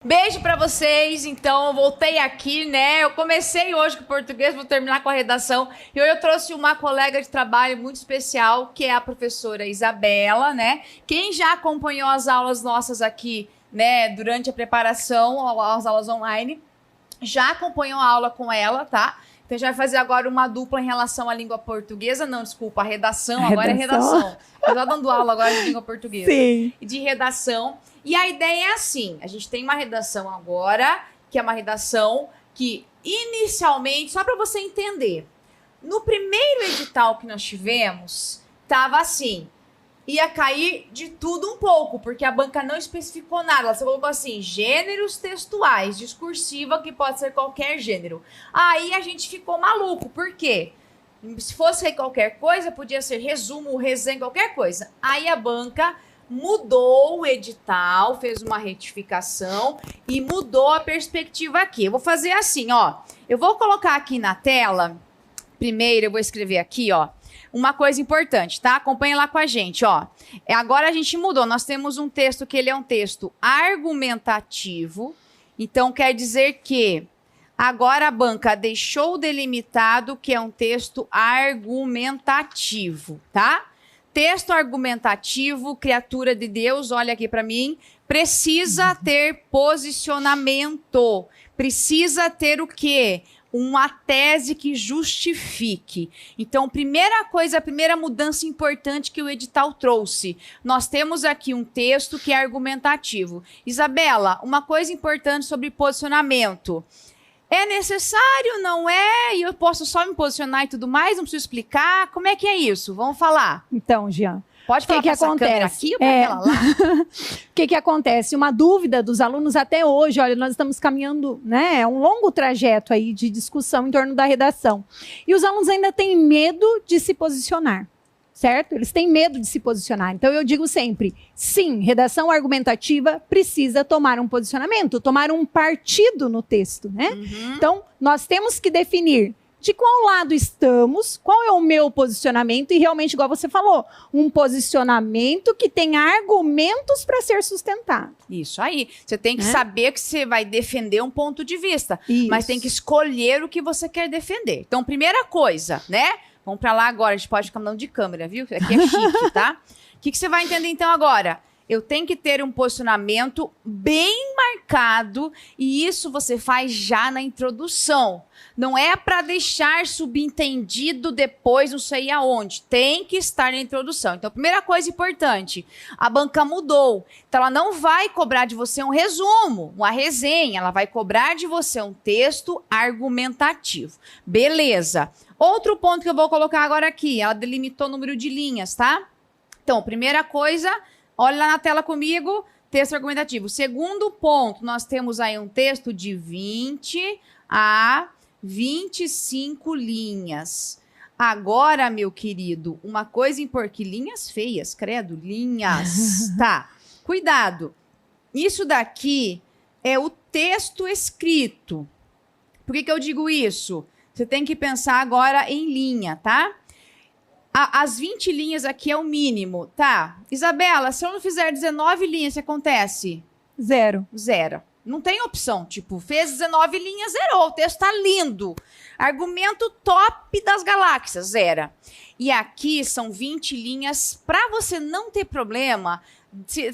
Beijo pra vocês, então eu voltei aqui, né? Eu comecei hoje com português, vou terminar com a redação. E hoje eu trouxe uma colega de trabalho muito especial, que é a professora Isabela, né? Quem já acompanhou as aulas nossas aqui, né, durante a preparação, as aulas online, já acompanhou a aula com ela, tá? Então a gente vai fazer agora uma dupla em relação à língua portuguesa. Não, desculpa, a redação. Agora é redação. Eu tô dando aula agora de língua portuguesa. Sim. E de redação. E a ideia é assim, a gente tem uma redação agora, que é uma redação que, inicialmente, só para você entender, no primeiro edital que nós tivemos, tava assim, ia cair de tudo um pouco, porque a banca não especificou nada. Ela só colocou assim, gêneros textuais, discursiva, que pode ser qualquer gênero. Aí a gente ficou maluco, por quê? Se fosse qualquer coisa, podia ser resumo, resenha, qualquer coisa. Aí a banca mudou o edital, fez uma retificação e mudou a perspectiva aqui. Eu vou fazer assim, ó. Eu vou colocar aqui na tela, primeiro eu vou escrever aqui, ó, uma coisa importante, tá? Acompanha lá com a gente, ó. Agora a gente mudou, nós temos um texto que ele é um texto argumentativo, então quer dizer que agora a banca deixou delimitado que é um texto argumentativo, tá? Texto argumentativo, criatura de Deus, olha aqui para mim, precisa ter posicionamento, precisa ter o quê? Uma tese que justifique. Então, primeira coisa, a primeira mudança importante que o edital trouxe. Nós temos aqui um texto que é argumentativo. Isabela, uma coisa importante sobre posicionamento. É necessário, não é? E eu posso só me posicionar e tudo mais? Não preciso explicar? Como é que é isso? Vamos falar. Então, Jean, pode falar que acontece aqui ou para aquela lá? O que acontece? Uma dúvida dos alunos até hoje, olha, nós estamos caminhando, né? É um longo trajeto aí de discussão em torno da redação. E os alunos ainda têm medo de se posicionar, certo? Eles têm medo de se posicionar. Então, eu digo sempre, sim, redação argumentativa precisa tomar um posicionamento, tomar um partido no texto, né? Uhum. Então, nós temos que definir de qual lado estamos, qual é o meu posicionamento e realmente, igual você falou, um posicionamento que tem argumentos para ser sustentado. Isso aí. Você tem que saber que você vai defender um ponto de vista, Isso. mas tem que escolher o que você quer defender. Então, primeira coisa, né? Vamos para lá agora, a gente pode ficar mudando de câmera, viu? Aqui é chique, tá? O que você vai entender então agora? Eu tenho que ter um posicionamento bem marcado e isso você faz já na introdução. Não é para deixar subentendido depois não sei aonde. Tem que estar na introdução. Então, primeira coisa importante, a banca mudou. Então, ela não vai cobrar de você um resumo, uma resenha. Ela vai cobrar de você um texto argumentativo. Beleza. Outro ponto que eu vou colocar agora aqui, ela delimitou o número de linhas, tá? Então, primeira coisa, olha lá na tela comigo, texto argumentativo. Segundo ponto, nós temos aí um texto de 20 a 25 linhas. Agora, meu querido, uma coisa importante, que linhas feias, credo, linhas, tá? Cuidado, isso daqui é o texto escrito. Por que eu digo isso? Você tem que pensar agora em linha, tá? As 20 linhas aqui é o mínimo, tá? Isabela, se eu não fizer 19 linhas, o que acontece? Zero. Não tem opção, tipo, fez 19 linhas, zerou, o texto tá lindo. Argumento top das galáxias, zera. E aqui são 20 linhas, para você não ter problema,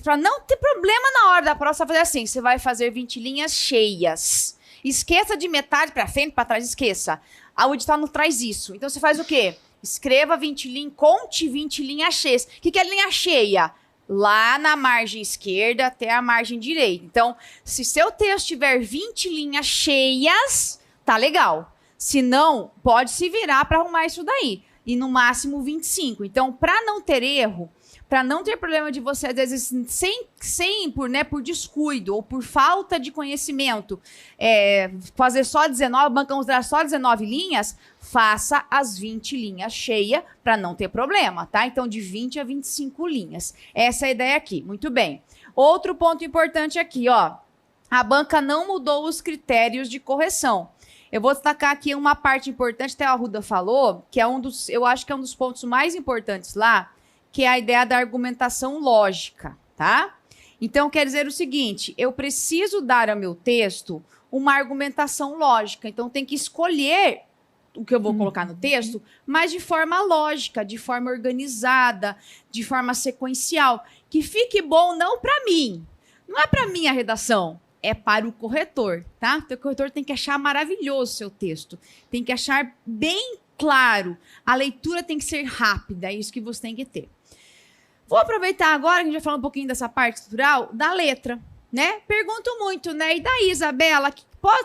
para não ter problema na hora da prova, você vai fazer assim, você vai fazer 20 linhas cheias. Esqueça de metade para frente, para trás, esqueça. O edital não traz isso. Então, você faz o quê? Escreva 20 linhas, conte 20 linhas cheias. O que é linha cheia? Lá na margem esquerda até a margem direita. Então, se seu texto tiver 20 linhas cheias, tá legal. Se não, pode se virar para arrumar isso daí. E no máximo 25. Então, para não ter erro, para não ter problema de você, às vezes, por descuido ou por falta de conhecimento, fazer só 19, banca considerar só 19 linhas, faça as 20 linhas cheias para não ter problema, tá? Então, de 20 a 25 linhas. Essa é a ideia aqui. Muito bem. Outro ponto importante aqui, ó. A banca não mudou os critérios de correção. Eu vou destacar aqui uma parte importante, até a Arruda falou, que é eu acho que é um dos pontos mais importantes lá, que é a ideia da argumentação lógica, tá? Então, quer dizer o seguinte, eu preciso dar ao meu texto uma argumentação lógica. Então, tem que escolher o que eu vou colocar no texto, mas de forma lógica, de forma organizada, de forma sequencial. Que fique bom não para mim. Não é para mim a redação, é para o corretor, tá? O corretor tem que achar maravilhoso o seu texto. Tem que achar bem claro. A leitura tem que ser rápida, é isso que você tem que ter. Vou aproveitar agora, que a gente vai falar um pouquinho dessa parte estrutural, da letra, né? Pergunto muito, né? E daí, Isabela,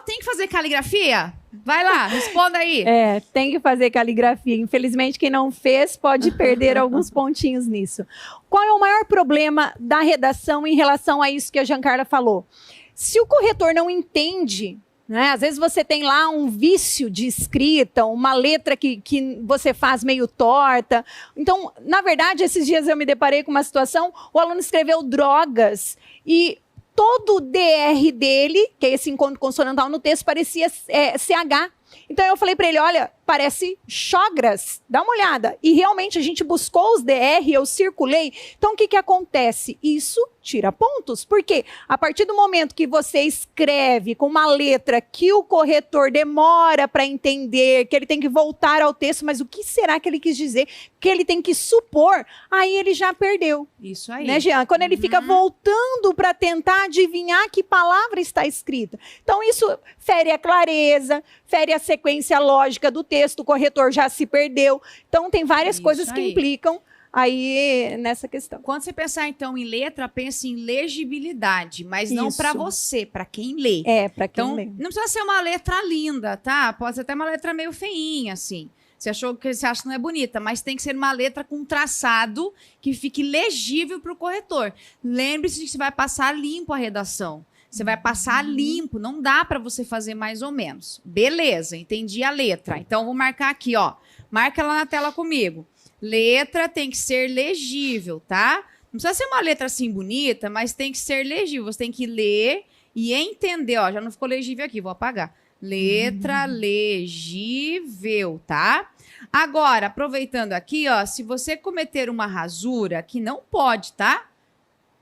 tem que fazer caligrafia? Vai lá, responda aí. Tem que fazer caligrafia. Infelizmente, quem não fez pode perder alguns pontinhos nisso. Qual é o maior problema da redação em relação a isso que a Giancarla falou? Se o corretor não entende, né? Às vezes você tem lá um vício de escrita, uma letra que você faz meio torta. Então, na verdade, esses dias eu me deparei com uma situação, o aluno escreveu drogas e todo o DR dele, que é esse encontro consonantal no texto, parecia CH. Então eu falei para ele, olha, parece chogras, dá uma olhada. E realmente a gente buscou os DR, eu circulei. Então o que acontece? Isso tira pontos, porque a partir do momento que você escreve com uma letra que o corretor demora para entender, que ele tem que voltar ao texto, mas o que será que ele quis dizer? Que ele tem que supor, aí ele já perdeu. Isso aí. Né, Jean? Quando ele fica voltando para tentar adivinhar que palavra está escrita. Então isso fere a clareza, fere a sequência lógica do texto, o corretor já se perdeu. Então tem várias coisas que implicam aí nessa questão. Quando você pensar, então, em letra, pense em legibilidade, mas não para você, para quem lê. Para quem lê. Não precisa ser uma letra linda, tá? Pode ser até uma letra meio feinha, assim. Você acha que não é bonita, mas tem que ser uma letra com traçado que fique legível para o corretor. Lembre-se que você vai passar limpo a redação. Você vai passar limpo, não dá para você fazer mais ou menos. Beleza, entendi a letra. Então, vou marcar aqui, ó. Marca lá na tela comigo. Letra tem que ser legível, tá? Não precisa ser uma letra assim bonita, mas tem que ser legível. Você tem que ler e entender, ó. Já não ficou legível aqui, vou apagar. Letra legível, tá? Agora, aproveitando aqui, ó, se você cometer uma rasura, que não pode, tá?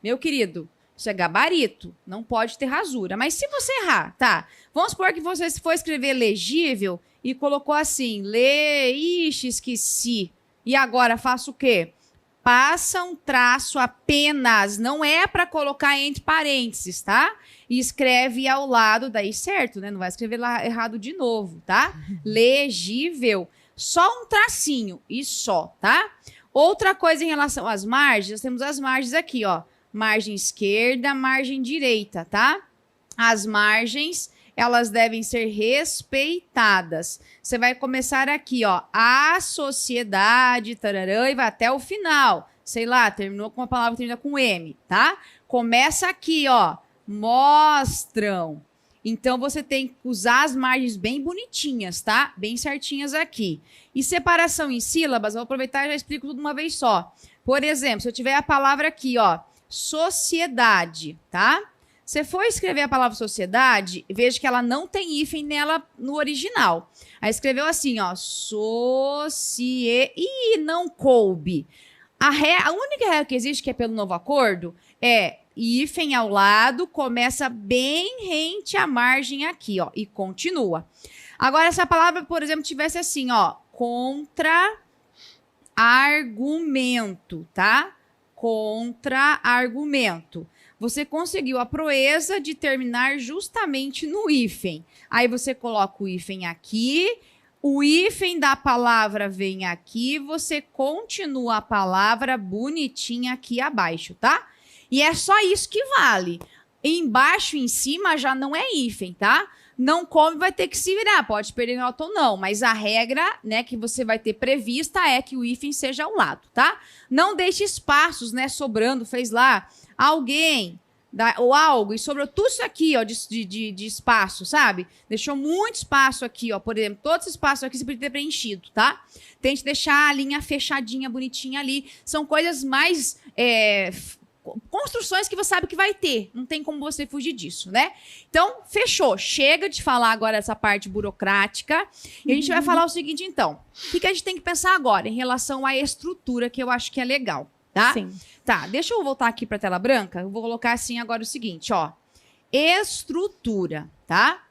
Meu querido, isso é gabarito, não pode ter rasura. Mas se você errar, tá? Vamos supor que você for escrever legível e colocou assim, esqueci. E agora faço o quê? Passa um traço apenas, não é para colocar entre parênteses, tá? E escreve ao lado, daí certo, né? Não vai escrever lá errado de novo, tá? Legível. Só um tracinho e só, tá? Outra coisa em relação às margens, nós temos as margens aqui, ó. Margem esquerda, margem direita, tá? As margens, elas devem ser respeitadas. Você vai começar aqui, ó, a sociedade, tararã, e vai até o final. Sei lá, terminou com uma palavra que termina com M, tá? Começa aqui, ó, mostram. Então, você tem que usar as margens bem bonitinhas, tá? Bem certinhas aqui. E separação em sílabas, eu vou aproveitar e já explico tudo de uma vez só. Por exemplo, se eu tiver a palavra aqui, ó, sociedade, tá? Você for escrever a palavra sociedade, veja que ela não tem hífen nela no original. Aí escreveu assim, ó, Ih, não coube. A única regra que existe, que é pelo novo acordo, é hífen ao lado, começa bem rente à margem aqui, ó, e continua. Agora, essa palavra, por exemplo, tivesse assim, ó, contra-argumento, tá? Contra-argumento. Você conseguiu a proeza de terminar justamente no hífen. Aí você coloca o hífen aqui, o hífen da palavra vem aqui, você continua a palavra bonitinha aqui abaixo, tá? E é só isso que vale. Embaixo e em cima já não é hífen, tá? Não come, vai ter que se virar, pode perder nota ou não, mas a regra, né, que você vai ter prevista é que o hífen seja ao lado, tá? Não deixe espaços, né, sobrando, fez lá alguém ou algo e sobrou tudo isso aqui, ó, de espaço, sabe? Deixou muito espaço aqui, ó, por exemplo, todo esse espaço aqui você podia ter preenchido, tá? Tente deixar a linha fechadinha, bonitinha ali, são coisas mais... construções que você sabe que vai ter. Não tem como você fugir disso, né? Então, fechou. Chega de falar agora essa parte burocrática. E a gente vai falar o seguinte, então. O que a gente tem que pensar agora em relação à estrutura, que eu acho que é legal, tá? Sim. Tá, deixa eu voltar aqui para a tela branca. Eu vou colocar assim agora o seguinte, ó. Estrutura, tá?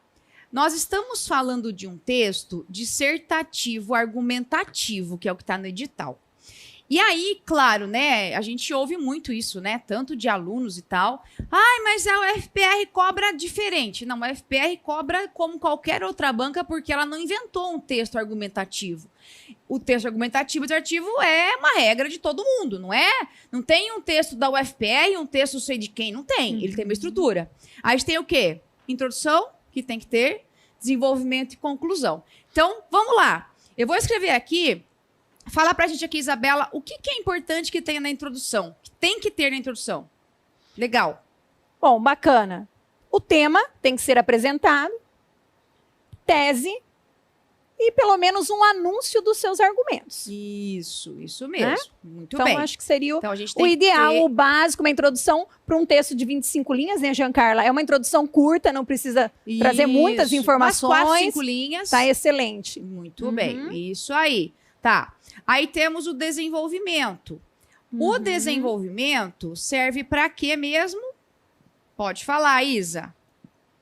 Nós estamos falando de um texto dissertativo argumentativo, que é o que está no edital. E aí, claro, né, a gente ouve muito isso, né, tanto de alunos e tal. Ai, mas a UFPR cobra diferente. Não, a UFPR cobra como qualquer outra banca porque ela não inventou um texto argumentativo. O texto argumentativo dissertativo é uma regra de todo mundo, não é? Não tem um texto da UFPR e um texto não sei de quem, não tem. Ele tem uma estrutura. Aí a gente tem o quê? Introdução, que tem que ter, desenvolvimento e conclusão. Então, vamos lá. Eu vou escrever aqui. Fala pra gente aqui, Isabela, o que é importante que tenha na introdução? Que tem que ter na introdução? Legal. Bom, bacana. O tema tem que ser apresentado, tese e pelo menos um anúncio dos seus argumentos. Isso mesmo. Muito então, bem. acho que seria Então, a gente tem o que ideal, ter... o básico, uma introdução para um texto de 25 linhas, né, Giancarla? É uma introdução curta, não precisa trazer muitas informações. Umas 4, 5 linhas. Tá excelente. Muito bem, isso aí. Tá. Aí temos o desenvolvimento. O desenvolvimento serve para quê mesmo? Pode falar, Isa.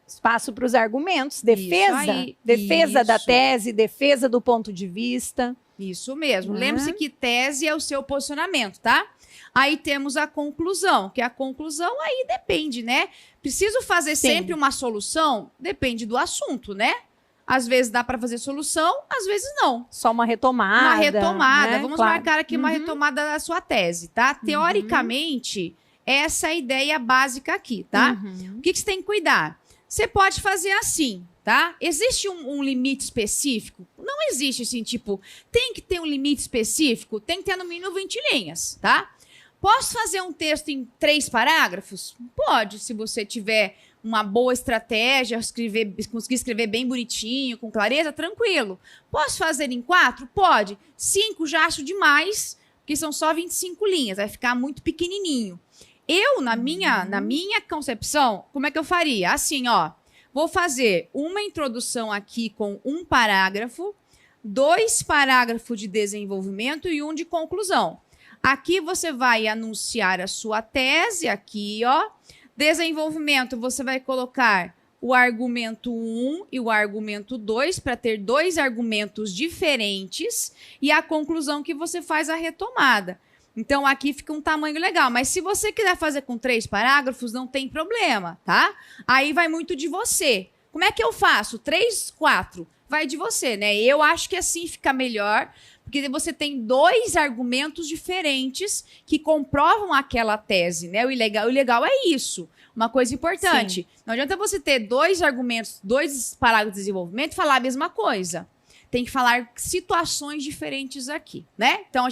Espaço para os argumentos, defesa da tese, defesa do ponto de vista. Isso mesmo. Lembre-se que tese é o seu posicionamento, tá? Aí temos a conclusão, que a conclusão aí depende, né? Preciso fazer sempre uma solução? Depende do assunto, né? Às vezes dá para fazer solução, às vezes não. Só uma retomada. Uma retomada. Né? Vamos marcar aqui uma retomada da sua tese, tá? Teoricamente, essa é a ideia básica aqui, tá? O que você tem que cuidar? Você pode fazer assim, tá? Existe um limite específico? Não existe, assim, tipo, tem que ter um limite específico? Tem que ter no mínimo 20 linhas, tá? Posso fazer um texto em 3 parágrafos? Pode, se você tiver uma boa estratégia, conseguir escrever bem bonitinho, com clareza, tranquilo. Posso fazer em 4? Pode. 5 já acho demais, porque são só 25 linhas, vai ficar muito pequenininho. Eu, na minha concepção, como é que eu faria? Assim, ó, vou fazer uma introdução aqui com 1 parágrafo, 2 parágrafos de desenvolvimento e 1 de conclusão. Aqui você vai anunciar a sua tese, aqui, ó. Desenvolvimento, você vai colocar o argumento 1 e o argumento 2 para ter 2 argumentos diferentes e a conclusão que você faz a retomada. Então, aqui fica um tamanho legal. Mas se você quiser fazer com 3 parágrafos, não tem problema, tá? Aí vai muito de você. Como é que eu faço? 3, 4? Vai de você, né? Eu acho que assim fica melhor, porque você tem 2 argumentos diferentes que comprovam aquela tese, né? O legal é isso. Uma coisa importante. Sim. Não adianta você ter 2 argumentos, 2 parágrafos de desenvolvimento e falar a mesma coisa. Tem que falar situações diferentes aqui, né? Então,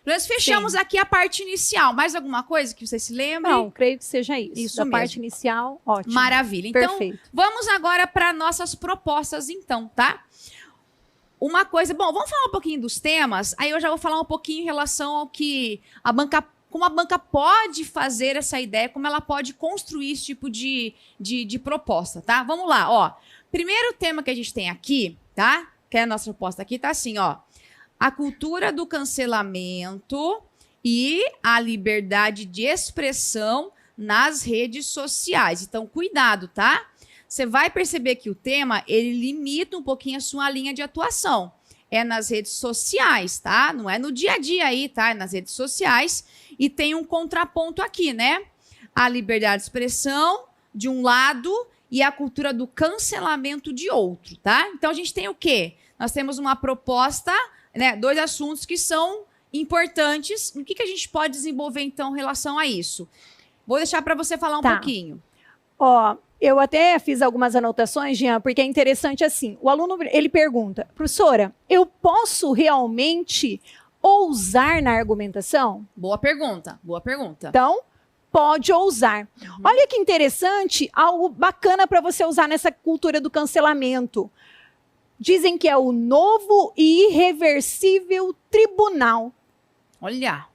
nós fechamos aqui a parte inicial. Mais alguma coisa que você se lembre? Não, creio que seja isso. Isso da mesmo. Parte inicial, ótimo. Maravilha. Então, perfeito. Vamos agora para nossas propostas, então, tá? Uma coisa... Bom, vamos falar um pouquinho dos temas. Aí eu já vou falar um pouquinho em relação ao que como a banca pode fazer essa ideia, como ela pode construir esse tipo de proposta, tá? Vamos lá, ó. Primeiro tema que a gente tem aqui, tá? Que é a nossa proposta aqui, tá assim, ó. A cultura do cancelamento e a liberdade de expressão nas redes sociais. Então, cuidado, tá? Você vai perceber que o tema, ele limita um pouquinho a sua linha de atuação. É nas redes sociais, tá? Não é no dia a dia aí, tá? É nas redes sociais. E tem um contraponto aqui, né? A liberdade de expressão, de um lado, e a cultura do cancelamento de outro, tá? Então, a gente tem o quê? Nós temos uma proposta, né? 2 assuntos que são importantes. O que a gente pode desenvolver, então, em relação a isso? Vou deixar para você falar um pouquinho. Ó, eu até fiz algumas anotações, Jean, porque é interessante assim. O aluno, ele pergunta, professora, eu posso realmente ousar na argumentação? Boa pergunta, boa pergunta. Então, pode ousar. Olha que interessante, algo bacana para você usar nessa cultura do cancelamento. Dizem que é o novo e irreversível tribunal. Olha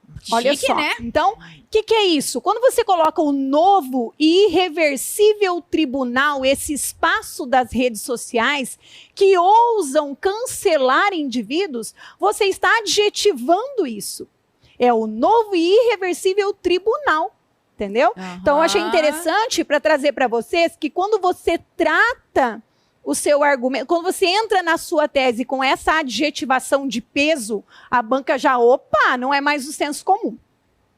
só, né? Então, o que é isso? Quando você coloca o novo e irreversível tribunal, esse espaço das redes sociais que ousam cancelar indivíduos, você está adjetivando isso. é o novo e irreversível tribunal. Entendeu? Então, eu achei interessante para trazer para vocês que quando você trata o seu argumento, quando você entra na sua tese com essa adjetivação de peso, a banca já, opa, não é mais o senso comum.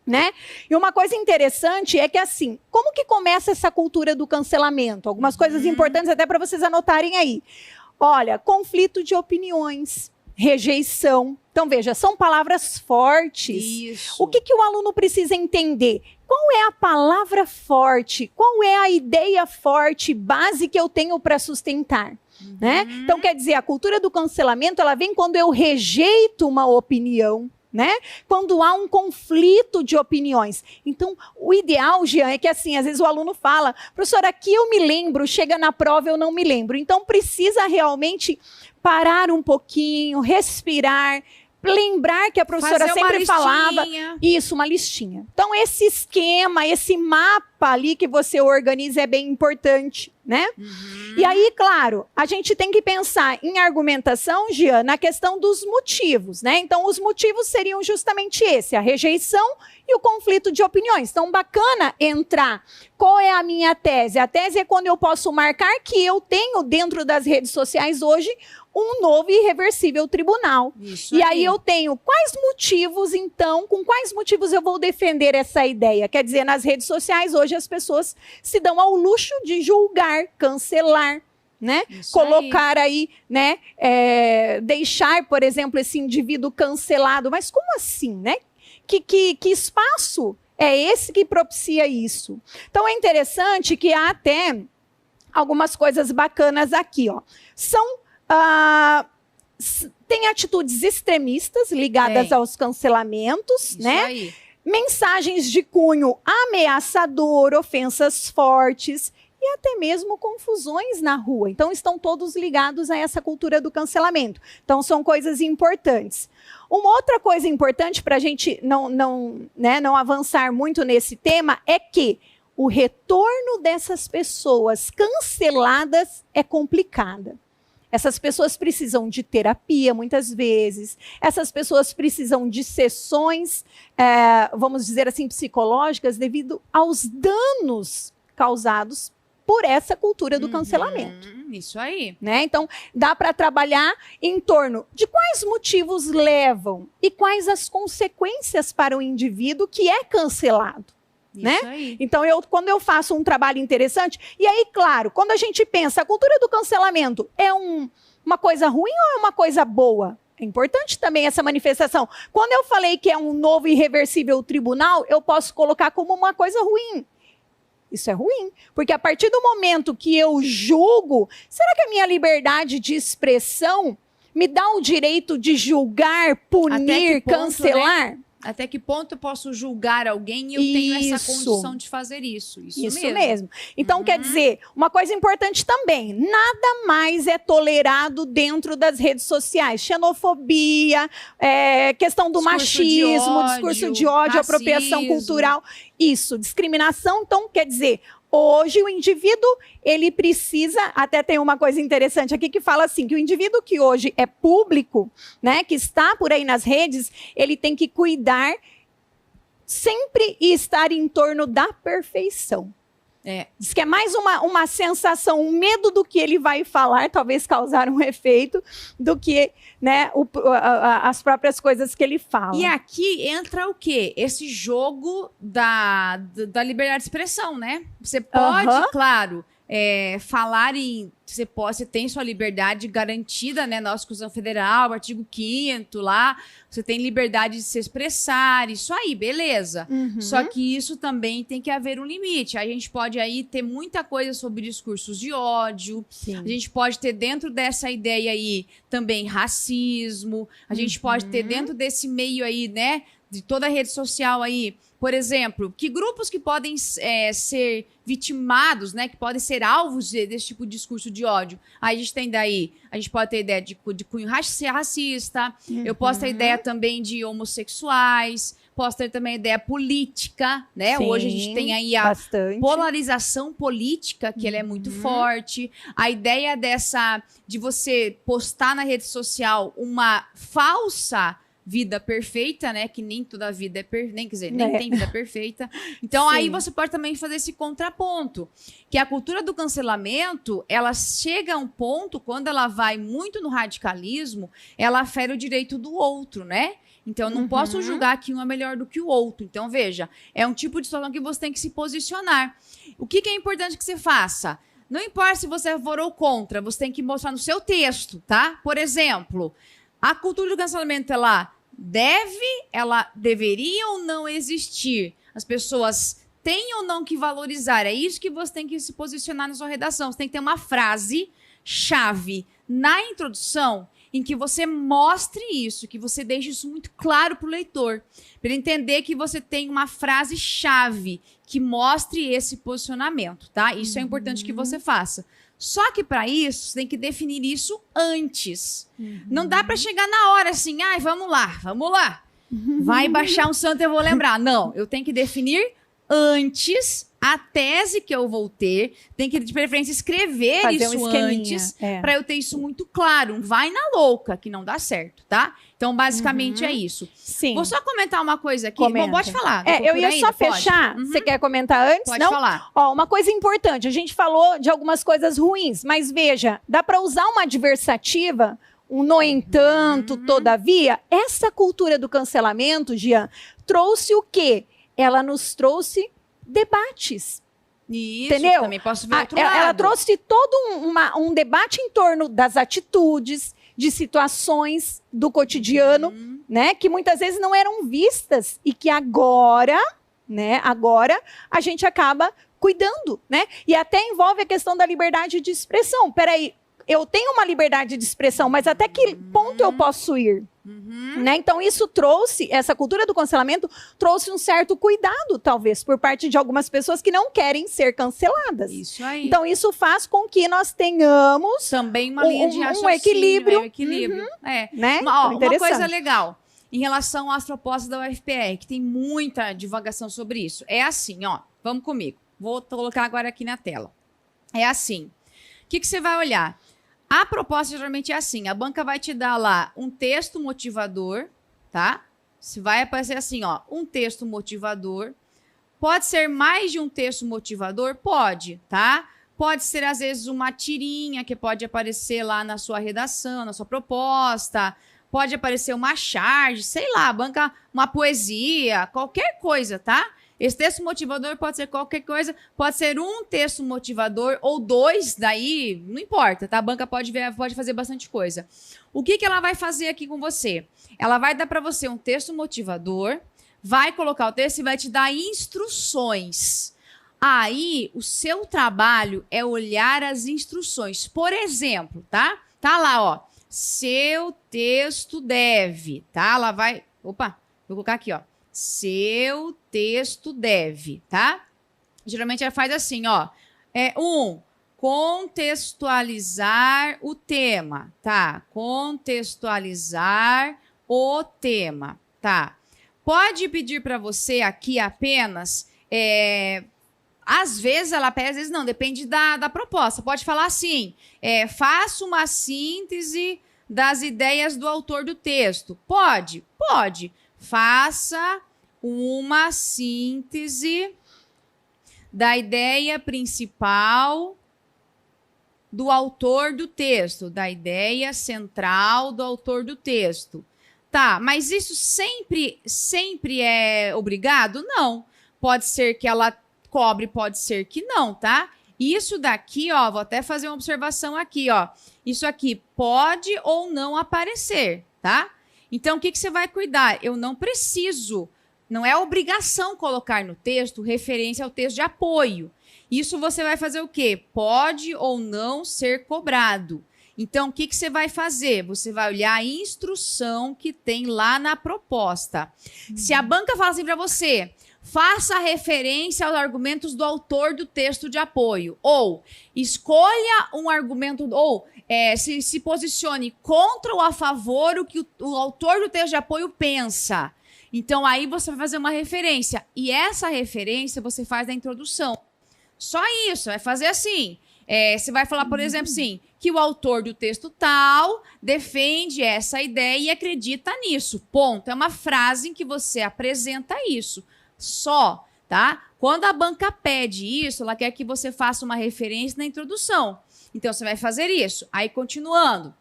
Né? E uma coisa interessante é que, assim, como que começa essa cultura do cancelamento? Algumas coisas importantes até para vocês anotarem aí. Olha, conflito de opiniões, rejeição. Então, veja, são palavras fortes. Isso. O que o aluno precisa entender? Qual é a palavra forte? Qual é a ideia forte, base que eu tenho para sustentar? Né? Então, quer dizer, a cultura do cancelamento, ela vem quando eu rejeito uma opinião, né? Quando há um conflito de opiniões. Então, o ideal, Jean, é que assim, às vezes o aluno fala, professora, aqui eu me lembro, chega na prova eu não me lembro. Então, precisa realmente parar um pouquinho, respirar, lembrar que a professora sempre falava. Isso, uma listinha. Então, esse esquema, esse mapa ali que você organiza é bem importante, né? E aí, claro, a gente tem que pensar em argumentação, Jean, na questão dos motivos, né? Então, os motivos seriam justamente esse, a rejeição e o conflito de opiniões. Então, bacana entrar. Qual é a minha tese? A tese é quando eu posso marcar que eu tenho dentro das redes sociais hoje um novo e irreversível tribunal. Isso. E aí eu tenho quais motivos, então, com quais motivos eu vou defender essa ideia? Quer dizer, nas redes sociais hoje as pessoas se dão ao luxo de julgar, cancelar, né? Isso colocar aí, né? Deixar, por exemplo, esse indivíduo cancelado. Mas como assim, né? Que espaço é esse que propicia isso? Então é interessante que há até algumas coisas bacanas aqui, ó. Tem atitudes extremistas ligadas aos cancelamentos, isso né? Aí. Mensagens de cunho ameaçador, ofensas fortes e até mesmo confusões na rua. Então, estão todos ligados a essa cultura do cancelamento. Então, são coisas importantes. Uma outra coisa importante para a gente não avançar muito nesse tema é que o retorno dessas pessoas canceladas é complicado. Essas pessoas precisam de terapia, muitas vezes. Essas pessoas precisam de sessões, vamos dizer assim, psicológicas, devido aos danos causados por essa cultura do cancelamento. Isso aí. Né? Então, dá para trabalhar em torno de quais motivos levam e quais as consequências para o indivíduo que é cancelado. Né? Então, quando eu faço um trabalho interessante, e aí, claro, quando a gente pensa, a cultura do cancelamento é uma coisa ruim ou é uma coisa boa? É importante também essa manifestação. Quando eu falei que é um novo e irreversível tribunal, eu posso colocar como uma coisa ruim. Isso é ruim, porque a partir do momento que eu julgo, será que a minha liberdade de expressão me dá o direito de julgar, punir, cancelar? Né? Até que ponto eu posso julgar alguém e eu tenho essa condição de fazer isso? Isso mesmo. Então, quer dizer, uma coisa importante também, nada mais é tolerado dentro das redes sociais. Xenofobia, questão do machismo, discurso de ódio, racismo, apropriação cultural. Isso, discriminação. Então, quer dizer, hoje o indivíduo, ele precisa, até tem uma coisa interessante aqui que fala assim, que o indivíduo que hoje é público, né, que está por aí nas redes, ele tem que cuidar sempre e estar em torno da perfeição. Diz que é mais uma sensação, um medo do que ele vai falar, talvez causar um efeito, do que né, as próprias coisas que ele fala. E aqui entra o quê? Esse jogo da liberdade de expressão, né? Você pode, claro, falar em... Você tem sua liberdade garantida, né? Nossa Constituição Federal, artigo 5º lá. Você tem liberdade de se expressar, isso aí, beleza. Só que isso também tem que haver um limite. A gente pode aí ter muita coisa sobre discursos de ódio. Sim. A gente pode ter dentro dessa ideia aí também racismo. A gente pode ter dentro desse meio aí, né? De toda a rede social aí, por exemplo, que grupos que podem ser vitimados, né, que podem ser alvos desse tipo de discurso de ódio. Aí a gente tem daí, a gente pode ter ideia de cunho racista, eu posso ter ideia também de homossexuais, posso ter também ideia política, né? Sim, hoje a gente tem aí a polarização política, que ela é muito forte. A ideia de você postar na rede social uma falsa vida perfeita, né? Que nem toda vida é perfeita, nem, quer dizer, nem tem vida perfeita. Então, Sim. aí você pode também fazer esse contraponto. Que a cultura do cancelamento, ela chega a um ponto, quando ela vai muito no radicalismo, ela fere o direito do outro, né? Então, eu não posso julgar que um é melhor do que o outro. Então, veja, é um tipo de situação que você tem que se posicionar. O que é importante que você faça? Não importa se você é a favor ou contra, você tem que mostrar no seu texto, tá? Por exemplo, a cultura do cancelamento, ela deveria ou não existir? As pessoas têm ou não que valorizar? É isso que você tem que se posicionar na sua redação. Você tem que ter uma frase-chave na introdução em que você mostre isso, que você deixe isso muito claro para o leitor, para ele entender que você tem uma frase-chave que mostre esse posicionamento, tá? Isso é importante que você faça. Só que para isso, você tem que definir isso antes. Não dá para chegar na hora assim, ai, vamos lá. Vai baixar um santo, eu vou lembrar. Não, eu tenho que definir antes a tese que eu vou ter, tem que, de preferência, escrever Fazer isso antes, para eu ter isso muito claro. Vai na louca, que não dá certo, tá? Então, basicamente, é isso. Sim. Vou só comentar uma coisa aqui. Comenta. Bom, pode falar. Eu ia só fechar. Você quer comentar antes? Pode não? falar. Ó, uma coisa importante. A gente falou de algumas coisas ruins, mas veja, dá para usar uma adversativa, um no entanto, todavia. Essa cultura do cancelamento, Jean, trouxe o quê? Ela nos trouxe debates. Isso, entendeu? Também posso ver outro Ela lado. trouxe todo um debate em torno das atitudes, de situações do cotidiano, né, que muitas vezes não eram vistas e que agora a gente acaba cuidando, né? E até envolve a questão da liberdade de expressão. Peraí, eu tenho uma liberdade de expressão, mas até que ponto eu posso ir? Né? Então, essa cultura do cancelamento trouxe um certo cuidado, talvez, por parte de algumas pessoas que não querem ser canceladas. Isso aí. Então, isso faz com que nós tenhamos também uma linha de raciocínio, equilíbrio. Né? Então, Uma coisa legal, em relação às propostas da UFPR, que tem muita divagação sobre isso. É assim, ó, vamos comigo. Vou colocar agora aqui na tela. É assim. O que você vai olhar? A proposta geralmente é assim, a banca vai te dar lá um texto motivador, tá? Se vai aparecer assim, ó, um texto motivador. Pode ser mais de um texto motivador? Pode, tá? Pode ser, às vezes, uma tirinha que pode aparecer lá na sua redação, na sua proposta. Pode aparecer uma charge, sei lá, banca, uma poesia, qualquer coisa, tá? Esse texto motivador pode ser qualquer coisa, pode ser um texto motivador ou dois, daí não importa, tá? A banca pode fazer bastante coisa. O que ela vai fazer aqui com você? Ela vai dar para você um texto motivador, vai colocar o texto e vai te dar instruções. Aí, o seu trabalho é olhar as instruções. Por exemplo, tá? Tá lá, ó. Seu texto deve, tá? Ela vai... Opa, vou colocar aqui, ó. Seu texto deve, tá? Geralmente ela faz assim, ó. Contextualizar o tema, tá? Contextualizar o tema, tá? Pode pedir para você aqui apenas... às vezes ela pede, às vezes não, depende da proposta. Pode falar assim, faça uma síntese das ideias do autor do texto. Pode. Faça uma síntese da ideia principal do autor do texto, da ideia central do autor do texto. Tá, mas isso sempre é obrigado? Não. Pode ser que ela cobre, pode ser que não, tá? Isso daqui, ó, vou até fazer uma observação aqui, ó. Isso aqui pode ou não aparecer, tá? Então, o que você vai cuidar? Eu não preciso, não é obrigação colocar no texto referência ao texto de apoio. Isso você vai fazer o quê? Pode ou não ser cobrado. Então, o que você vai fazer? Você vai olhar a instrução que tem lá na proposta. Se a banca fala assim para você, faça referência aos argumentos do autor do texto de apoio, ou escolha um argumento, ou se posicione contra ou a favor o que o autor do texto de apoio pensa. Então, aí você vai fazer uma referência. E essa referência você faz na introdução. Só isso, vai fazer assim. Você vai falar, por exemplo, assim, que o autor do texto tal defende essa ideia e acredita nisso. Ponto. É uma frase em que você apresenta isso. Só, tá? Quando a banca pede isso, ela quer que você faça uma referência na introdução. Então, você vai fazer isso. Aí, continuando.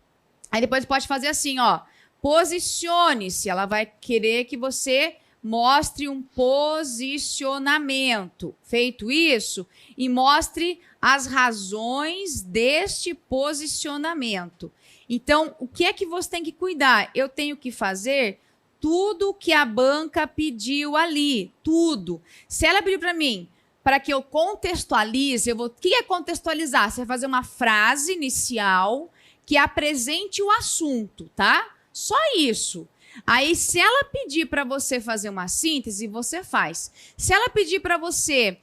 Aí, depois pode fazer assim, ó. Posicione-se. Ela vai querer que você mostre um posicionamento. Feito isso, e mostre as razões deste posicionamento. Então, o que é que você tem que cuidar? Eu tenho que fazer tudo o que a banca pediu ali. Tudo. Se ela pediu para mim, para que eu contextualize, o que é contextualizar? Você vai fazer uma frase inicial que apresente o assunto, tá? Só isso. Aí, se ela pedir para você fazer uma síntese, você faz. Se ela pedir para você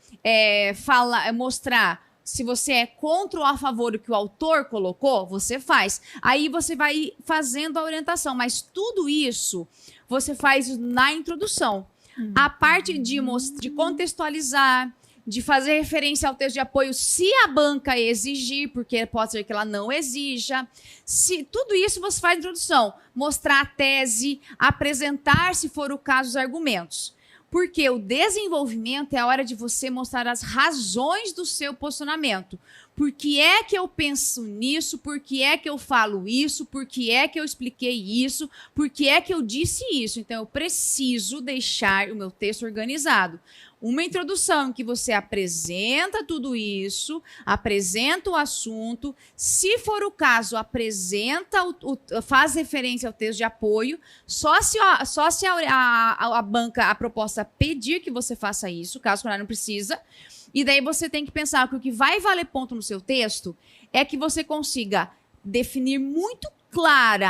mostrar se você é contra ou a favor do que o autor colocou, você faz. Aí você vai fazendo a orientação. Mas tudo isso você faz na introdução. A parte de contextualizar, de fazer referência ao texto de apoio, se a banca exigir, porque pode ser que ela não exija. Tudo isso você faz na introdução. Mostrar a tese, apresentar, se for o caso, os argumentos. Porque o desenvolvimento é a hora de você mostrar as razões do seu posicionamento. Por que é que eu penso nisso? Por que é que eu falo isso? Por que é que eu expliquei isso? Por que é que eu disse isso? Então, eu preciso deixar o meu texto organizado. Uma introdução em que você apresenta tudo isso, apresenta o assunto, se for o caso, faz referência ao texto de apoio, só se a banca, a proposta pedir que você faça isso, caso contrário não precisa, e daí você tem que pensar que o que vai valer ponto no seu texto é que você consiga definir muito claro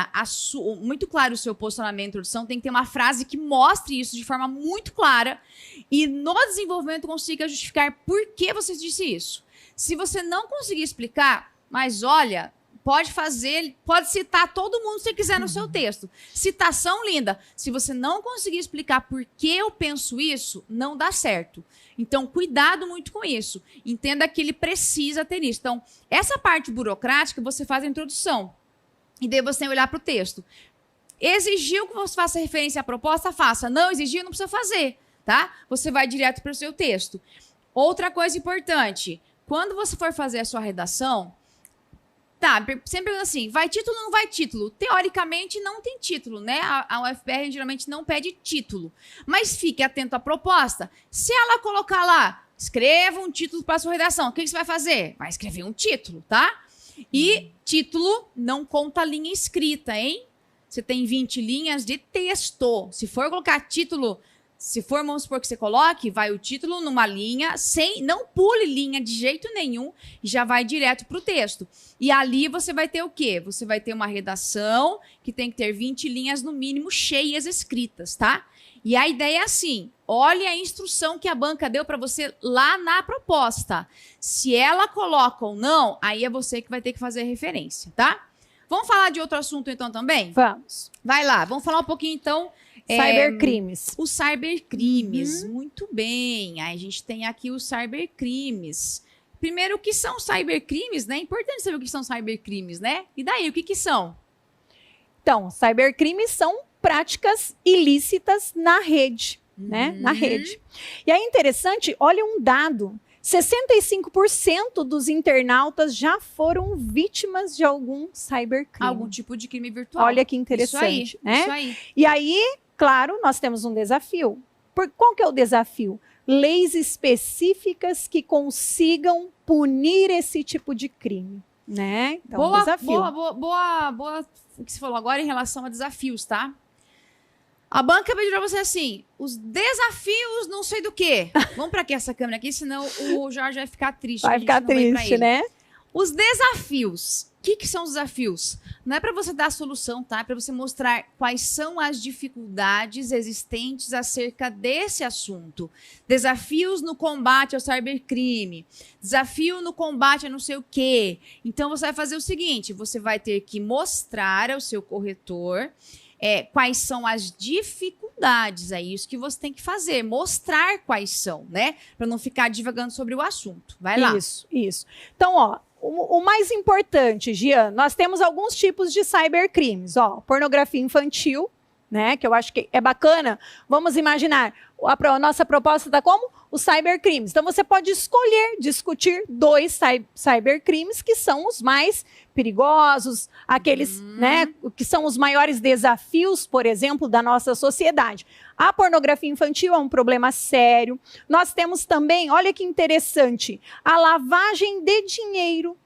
o seu posicionamento, introdução, tem que ter uma frase que mostre isso de forma muito clara e no desenvolvimento consiga justificar por que você disse isso. Se você não conseguir explicar, mas olha, pode citar todo mundo se quiser no seu texto. Citação linda. Se você não conseguir explicar por que eu penso isso, não dá certo. Então, cuidado muito com isso. Entenda que ele precisa ter isso. Então, essa parte burocrática você faz a introdução. E daí você tem que olhar para o texto. Exigiu que você faça referência à proposta? Faça. Não exigiu, não precisa fazer, tá? Você vai direto para o seu texto. Outra coisa importante, quando você for fazer a sua redação, sempre pergunta assim, vai título ou não vai título? Teoricamente, não tem título, né? A UFPR geralmente não pede título. Mas fique atento à proposta. Se ela colocar lá, escreva um título para a sua redação, o que você vai fazer? Vai escrever um título, tá? E título não conta linha escrita, hein? Você tem 20 linhas de texto. Se for colocar título, vamos supor que você coloque, vai o título numa linha, não pule linha de jeito nenhum, e já vai direto para o texto. E ali você vai ter o quê? Você vai ter uma redação que tem que ter 20 linhas no mínimo cheias escritas, tá? E a ideia é assim, olhe a instrução que a banca deu para você lá na proposta. Se ela coloca ou não, aí é você que vai ter que fazer referência, tá? Vamos falar de outro assunto então também? Vamos. Vai lá, vamos falar um pouquinho então... Cybercrimes. Os cybercrimes, muito bem. Aí a gente tem aqui os cybercrimes. Primeiro, o que são cybercrimes, né? É importante saber o que são cybercrimes, né? E daí, o que são? Então, cybercrimes são práticas ilícitas na rede, né? Na rede. E aí, interessante, olha um dado. 65% dos internautas já foram vítimas de algum cybercrime. Algum tipo de crime virtual. Olha que interessante, isso aí, né? Isso aí. E aí, claro, nós temos um desafio. Qual que é o desafio? Leis específicas que consigam punir esse tipo de crime, né? Então, desafio. Boa o que você falou agora em relação a desafios, tá? A banca pediu pra você assim, os desafios não sei do quê. Vamos pra aqui essa câmera aqui, senão o Jorge vai ficar triste. Vai ficar triste, né? Os desafios. O que são os desafios? Não é para você dar a solução, tá? É para você mostrar quais são as dificuldades existentes acerca desse assunto. Desafios no combate ao cybercrime. Desafio no combate a não sei o quê. Então, você vai fazer o seguinte, você vai ter que mostrar ao seu corretor quais são as dificuldades, é isso que você tem que fazer, mostrar quais são, né? Para não ficar divagando sobre o assunto. Vai lá. Isso. Então, ó, o mais importante, Gian, nós temos alguns tipos de cybercrimes. Ó, pornografia infantil, né? Que eu acho que é bacana. Vamos imaginar, a nossa proposta está como? Os cybercrimes. Então, você pode escolher discutir 2 cybercrimes que são os mais perigosos, aqueles, né, que são os maiores desafios, por exemplo, da nossa sociedade. A pornografia infantil é um problema sério. Nós temos também, olha que interessante, a lavagem de dinheiro.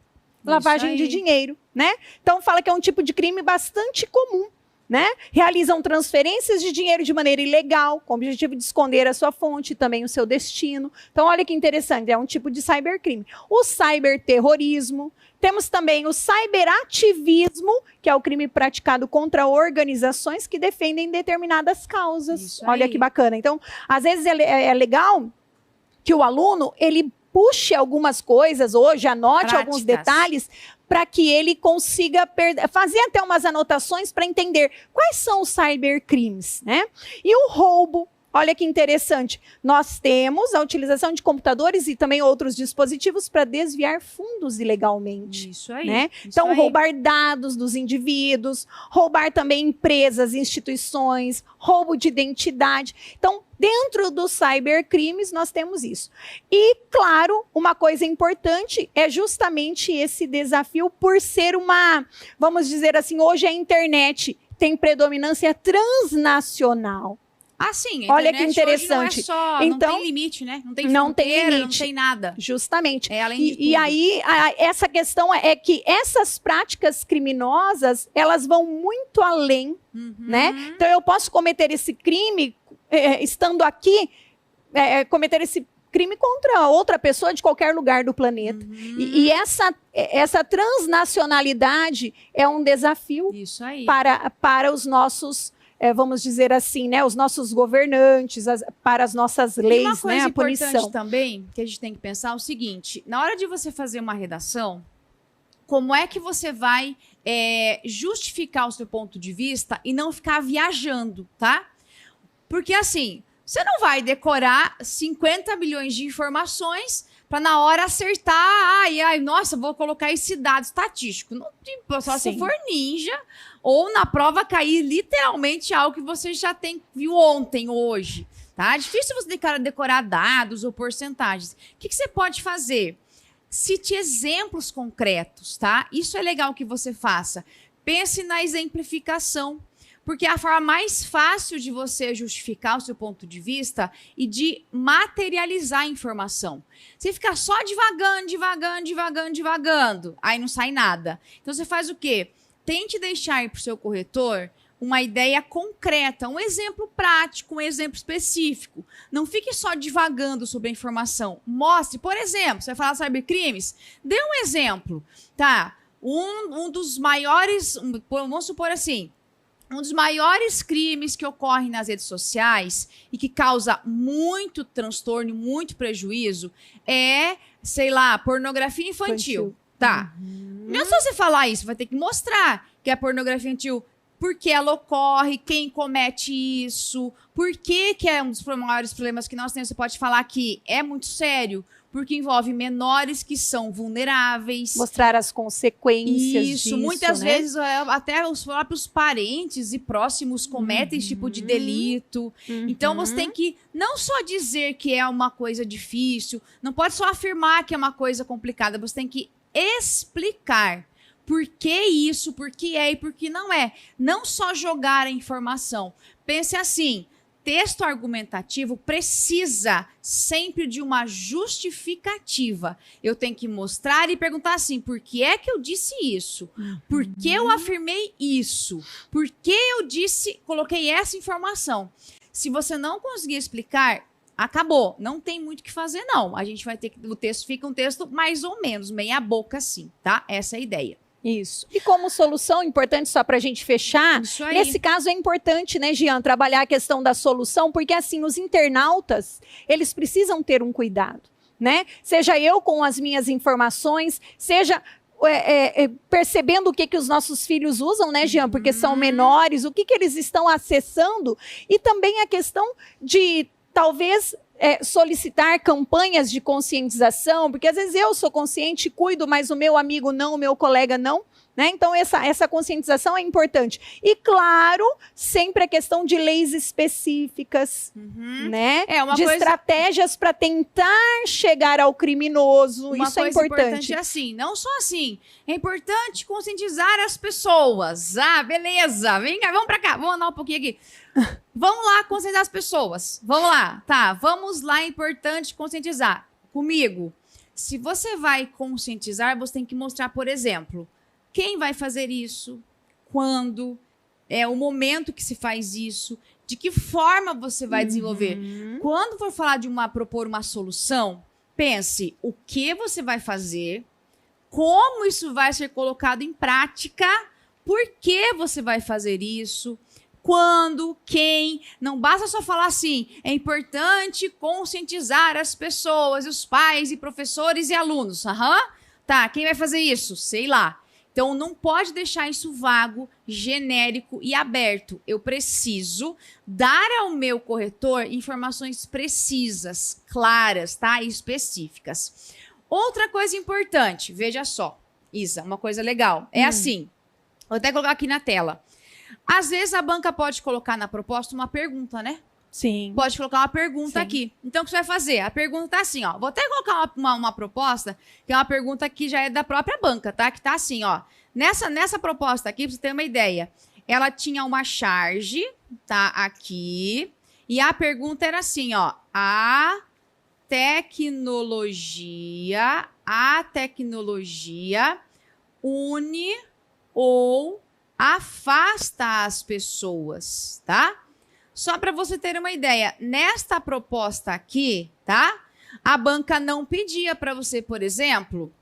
Lavagem de dinheiro, né? Então, fala que é um tipo de crime bastante comum. Né? Realizam transferências de dinheiro de maneira ilegal, com o objetivo de esconder a sua fonte e também o seu destino. Então, olha que interessante, é um tipo de cybercrime. O cyberterrorismo, temos também o cyberativismo, que é o crime praticado contra organizações que defendem determinadas causas. Olha que bacana. Então, às vezes é legal que o aluno, ele puxe algumas coisas hoje, anote alguns detalhes, para que ele consiga fazer até umas anotações para entender quais são os cybercrimes, né? E o roubo, olha que interessante, nós temos a utilização de computadores e também outros dispositivos para desviar fundos ilegalmente. Isso aí. Né? Então, roubar dados dos indivíduos, roubar também empresas, instituições, roubo de identidade. Então, dentro dos cybercrimes, nós temos isso. E, claro, uma coisa importante é justamente esse desafio por ser uma, vamos dizer assim, hoje a internet tem predominância transnacional. Ah, sim. Olha que interessante. Não é só, então, não tem limite, né? Não tem fronteira, não tem nada. Justamente. É além de tudo. E aí, essa questão é que essas práticas criminosas, elas vão muito além, né? Então, eu posso cometer esse crime, estando aqui, cometer esse crime contra outra pessoa de qualquer lugar do planeta. E essa transnacionalidade é um desafio para os nossos vamos dizer assim, né, os nossos governantes, para as nossas leis, né, a punição. Uma coisa importante também, que a gente tem que pensar é o seguinte, na hora de você fazer uma redação, como é que você vai justificar o seu ponto de vista e não ficar viajando, tá? Porque assim, você não vai decorar 50 milhões de informações para na hora acertar, nossa, vou colocar esse dado estatístico. Não, só se for ninja, ou na prova cair literalmente algo que você já viu ontem, hoje. Tá? É difícil você decorar dados ou porcentagens. O que você pode fazer? Cite exemplos concretos, tá? Isso é legal que você faça. Pense na exemplificação. Porque é a forma mais fácil de você justificar o seu ponto de vista e de materializar a informação. Você fica só divagando, aí não sai nada. Então, você faz o quê? Tente deixar para o seu corretor uma ideia concreta, um exemplo prático, um exemplo específico. Não fique só divagando sobre a informação. Mostre, por exemplo, você vai falar sobre crimes, dê um exemplo, tá? Um dos maiores, vamos supor assim, um dos maiores crimes que ocorrem nas redes sociais e que causa muito transtorno, muito prejuízo é, sei lá, pornografia infantil. Tá. Não é só você falar isso, vai ter que mostrar que a pornografia infantil, por que ela ocorre, quem comete isso, por que é um dos maiores problemas que nós temos. Você pode falar que é muito sério, porque envolve menores que são vulneráveis. Mostrar as consequências disso, muitas né? vezes até os próprios parentes e próximos cometem esse tipo de delito. Então, você tem que não só dizer que é uma coisa difícil, não pode só afirmar que é uma coisa complicada, você tem que explicar por que isso, por que é e por que não é. Não só jogar a informação. Pense assim, texto argumentativo precisa sempre de uma justificativa. Eu tenho que mostrar e perguntar assim, por que é que eu disse isso? Por que eu afirmei isso? Por que eu coloquei essa informação? Se você não conseguir explicar, acabou. Não tem muito o que fazer, não. A gente vai ter que... O texto fica um texto mais ou menos, meia boca assim, tá? Essa é a ideia. Isso. E como solução, importante só para a gente fechar, nesse caso é importante, né, Gian, trabalhar a questão da solução, porque assim, os internautas, eles precisam ter um cuidado, né? Seja eu com as minhas informações, seja... percebendo o que os nossos filhos usam, né, Gian? Porque são menores, o que eles estão acessando, e também a questão de, talvez, solicitar campanhas de conscientização, porque às vezes eu sou consciente, cuido, mas o meu amigo não, o meu colega não, né? Então essa conscientização é importante. E claro, sempre a questão de leis específicas, né? De estratégias para tentar chegar ao criminoso. Isso é importante. É assim, não só assim, é importante conscientizar as pessoas. Ah, beleza, vem cá, vamos para cá, vamos andar um pouquinho aqui. Vamos lá conscientizar as pessoas. Vamos lá, tá, vamos lá, é importante conscientizar. Comigo, se você vai conscientizar, você tem que mostrar, por exemplo, quem vai fazer isso, quando, o momento que se faz isso, de que forma você vai desenvolver. Quando for falar propor uma solução, pense o que você vai fazer, como isso vai ser colocado em prática, por que você vai fazer isso, quando, quem. Não basta só falar assim, é importante conscientizar as pessoas, os pais e professores e alunos. Tá, quem vai fazer isso? Sei lá. Então, não pode deixar isso vago, genérico e aberto. Eu preciso dar ao meu corretor informações precisas, claras, tá? E específicas. Outra coisa importante, veja só, Isa, uma coisa legal. É assim, vou até colocar aqui na tela. Às vezes a banca pode colocar na proposta uma pergunta, né? Sim. Pode colocar uma pergunta aqui. Então, o que você vai fazer? A pergunta tá assim, ó. Vou até colocar uma proposta, que é uma pergunta que já é da própria banca, tá? Que tá assim, ó. Nessa proposta aqui, pra você ter uma ideia, ela tinha uma charge, tá? Aqui. E a pergunta era assim, ó. A tecnologia une ou afasta as pessoas, tá? Só para você ter uma ideia, nesta proposta aqui, tá? A banca não pedia para você, por exemplo,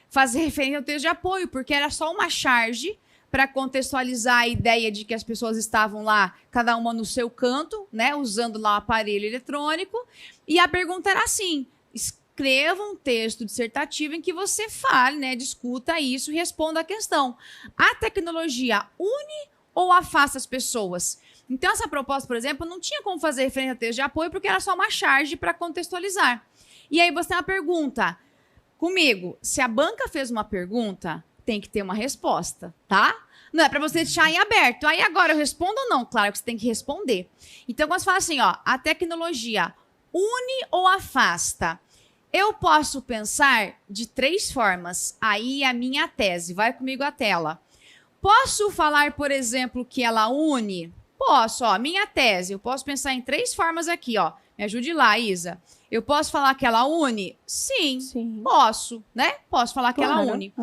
fazer referência ao texto de apoio, porque era só uma charge para contextualizar a ideia de que as pessoas estavam lá, cada uma no seu canto, né? Usando lá o aparelho eletrônico. E a pergunta era assim: escreva um texto dissertativo em que você fale, né? Discuta isso e responda a questão. A tecnologia une ou afasta as pessoas? Então, essa proposta, por exemplo, não tinha como fazer referência a texto de apoio porque era só uma charge para contextualizar. E aí você tem uma pergunta. Comigo, se a banca fez uma pergunta, tem que ter uma resposta, tá? Não é para você deixar em aberto. Aí agora eu respondo ou não? Claro que você tem que responder. Então, quando você fala assim, ó, a tecnologia une ou afasta? Eu posso pensar de 3 formas. Aí é a minha tese. Vai comigo à tela. Posso falar, por exemplo, que ela une? Posso, ó, minha tese. Eu posso pensar em 3 formas aqui, ó. Me ajude lá, Isa. Eu posso falar que ela une? Sim. Posso, né? Posso falar que ela une.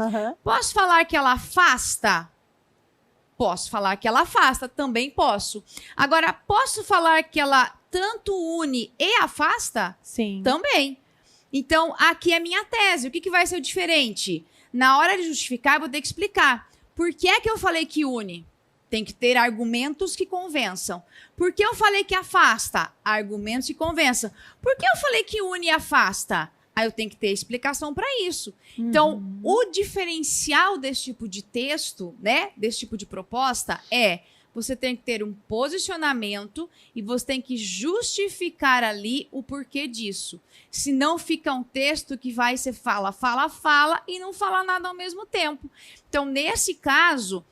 Posso falar que ela afasta? Posso falar que ela afasta, também posso. Agora, posso falar que ela tanto une e afasta? Sim. Também. Então, aqui é minha tese. O que vai ser o diferente? Na hora de justificar, eu vou ter que explicar. Por que é que eu falei que une? Tem que ter argumentos que convençam. Por que eu falei que afasta? Argumentos que convençam. Por que eu falei que une e afasta? Aí eu tenho que ter explicação para isso. Então, o diferencial desse tipo de texto, né, desse tipo de proposta você tem que ter um posicionamento e você tem que justificar ali o porquê disso. Senão fica um texto que vai ser fala e não fala nada ao mesmo tempo. Então, nesse caso,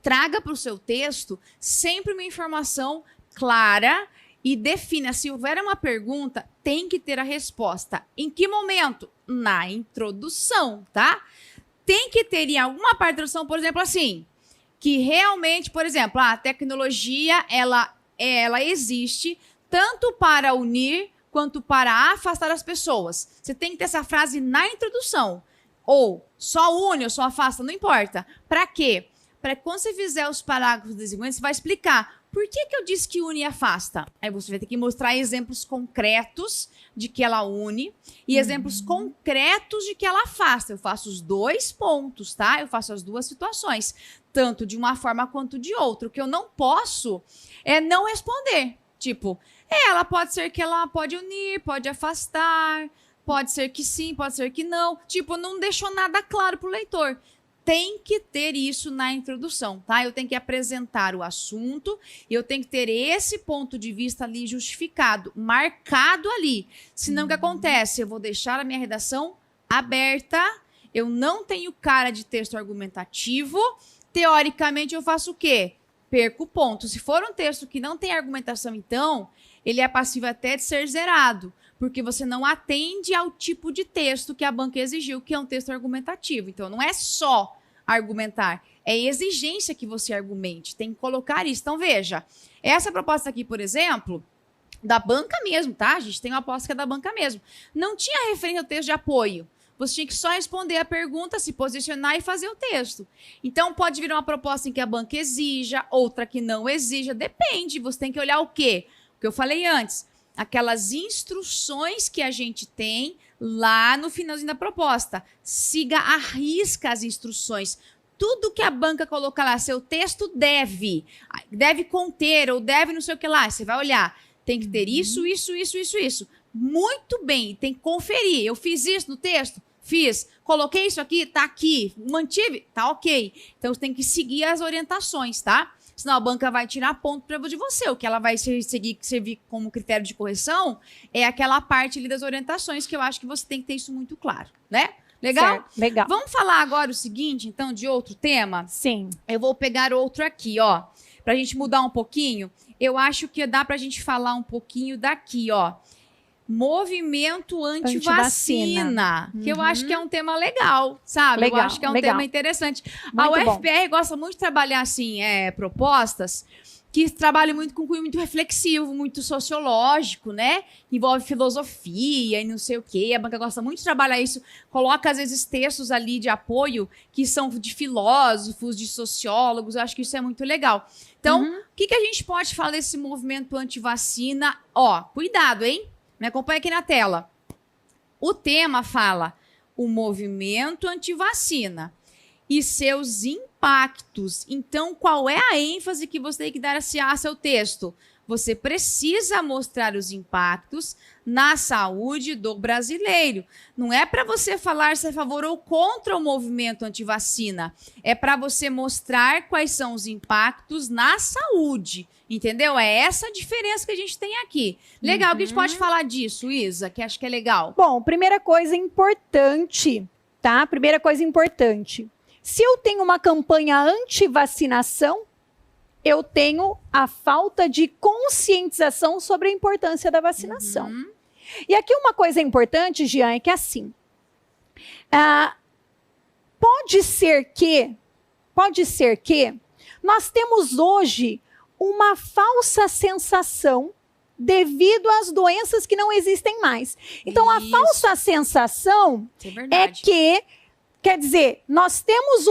traga para o seu texto sempre uma informação clara e defina. Se houver uma pergunta, tem que ter a resposta. Em que momento? Na introdução, tá? Tem que ter em alguma parte da introdução, por exemplo, assim, que realmente, por exemplo, a tecnologia, ela existe tanto para unir quanto para afastar as pessoas. Você tem que ter essa frase na introdução. Ou só une ou só afasta, não importa. Para quê? Para que quando você fizer os parágrafos desenvolvimentos, você vai explicar por que eu disse que une e afasta. Aí você vai ter que mostrar exemplos concretos de que ela une e exemplos concretos de que ela afasta. Eu faço os 2 pontos, tá? Eu faço as 2 situações, tanto de uma forma quanto de outra. O que eu não posso é não responder. Tipo, ela pode ser que ela pode unir, pode afastar, pode ser que sim, pode ser que não. Tipo, não deixou nada claro pro leitor. tem que ter isso na introdução, tá? Eu tenho que apresentar o assunto e eu tenho que ter esse ponto de vista ali justificado, marcado ali. Senão, o que acontece? Eu vou deixar a minha redação aberta, eu não tenho cara de texto argumentativo, teoricamente eu faço o quê? Perco ponto. Se for um texto que não tem argumentação, então, ele é passivo até de ser zerado, porque você não atende ao tipo de texto que a banca exigiu, que é um texto argumentativo. Então, não é só argumentar, é exigência que você argumente, tem que colocar isso. Então, veja, essa proposta aqui, por exemplo, da banca mesmo, tá? A gente tem uma aposta que é da banca mesmo. Não tinha referência ao texto de apoio. Você tinha que só responder a pergunta, se posicionar e fazer o texto. Então, pode vir uma proposta em que a banca exija, outra que não exija. Depende, você tem que olhar o quê? O que eu falei antes, aquelas instruções que a gente tem lá no finalzinho da proposta. Siga à risca as instruções. Tudo que a banca colocar lá, seu texto deve conter ou deve não sei o que lá. Você vai olhar, tem que ter isso. Muito bem, tem que conferir. Eu fiz isso no texto? Fiz. Coloquei isso aqui? Tá aqui. Mantive? Tá ok. Então, você tem que seguir as orientações, tá? Senão a banca vai tirar ponto de você. O que ela vai servir como critério de correção é aquela parte ali das orientações, que eu acho que você tem que ter isso muito claro, né? Legal? Certo, legal. Vamos falar agora o seguinte, então, de outro tema? Sim. Eu vou pegar outro aqui, ó. Pra gente mudar um pouquinho. Eu acho que dá pra gente falar um pouquinho daqui, ó. Movimento antivacina, que eu acho que é um tema legal, sabe? Legal, eu acho que é um tema interessante. Muito a bom. UFPR gosta muito de trabalhar, assim, propostas que trabalham muito com cunho muito reflexivo, muito sociológico, né? Envolve filosofia e não sei o quê. A banca gosta muito de trabalhar isso. Coloca, às vezes, textos ali de apoio que são de filósofos, de sociólogos. Eu acho que isso é muito legal. Então, o que a gente pode falar desse movimento antivacina? Ó, cuidado, hein? Me acompanha aqui na tela. O tema fala o movimento antivacina e seus impactos. Então, qual é a ênfase que você tem que dar a seu texto? Você precisa mostrar os impactos na saúde do brasileiro. Não é para você falar se é a favor ou contra o movimento antivacina. É para você mostrar quais são os impactos na saúde. Entendeu? É essa a diferença que a gente tem aqui. Legal, o que a gente pode falar disso, Isa? Que acho que é legal. Bom, primeira coisa importante, tá? Primeira coisa importante. Se eu tenho uma campanha anti-vacinação, eu tenho a falta de conscientização sobre a importância da vacinação. E aqui uma coisa importante, Jean, é que assim, pode ser que nós temos hoje uma falsa sensação devido às doenças que não existem mais. Então, a falsa sensação é que, quer dizer, nós temos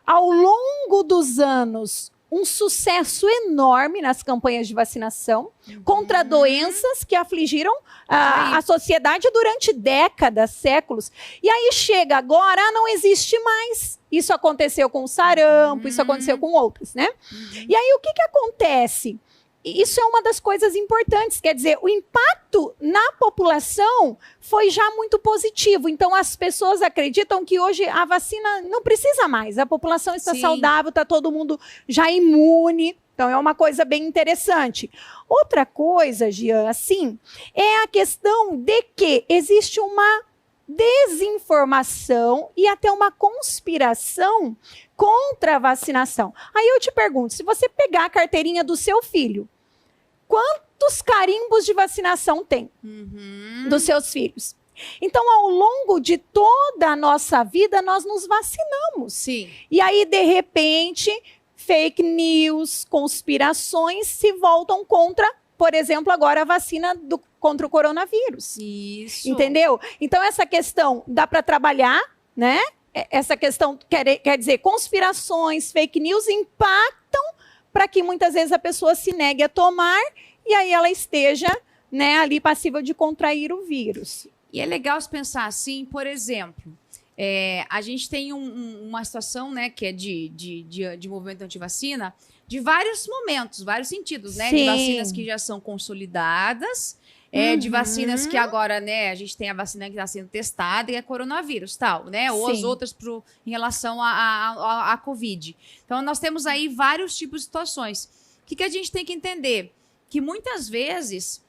ao longo dos anos, um sucesso enorme nas campanhas de vacinação contra doenças que afligiram a sociedade durante décadas, séculos. E aí chega agora, não existe mais. Isso aconteceu com o sarampo, isso aconteceu com outros, né? E aí o que acontece? Isso é uma das coisas importantes, quer dizer, o impacto na população foi já muito positivo. Então, as pessoas acreditam que hoje a vacina não precisa mais. A população está saudável, está todo mundo já imune. Então, é uma coisa bem interessante. Outra coisa, Jean, assim, é a questão de que existe uma desinformação e até uma conspiração contra a vacinação. Aí eu te pergunto, se você pegar a carteirinha do seu filho, quantos carimbos de vacinação tem dos seus filhos? Então, ao longo de toda a nossa vida, nós nos vacinamos. Sim. E aí, de repente, fake news, conspirações se voltam contra, por exemplo, agora a vacina contra o coronavírus. Isso. Entendeu? Então, essa questão dá para trabalhar, né? Essa questão, quer dizer, conspirações, fake news impactam para que muitas vezes a pessoa se negue a tomar e aí ela esteja, né, ali passível de contrair o vírus. E é legal se pensar assim, por exemplo, a gente tem uma situação, né, que é de movimento antivacina, de vários momentos, vários sentidos, né? Sim. De vacinas que já são consolidadas de vacinas que agora, né, a gente tem a vacina que está sendo testada e é coronavírus, tal, né? Ou as outras em relação à Covid. Então, nós temos aí vários tipos de situações. O que a gente tem que entender? Que muitas vezes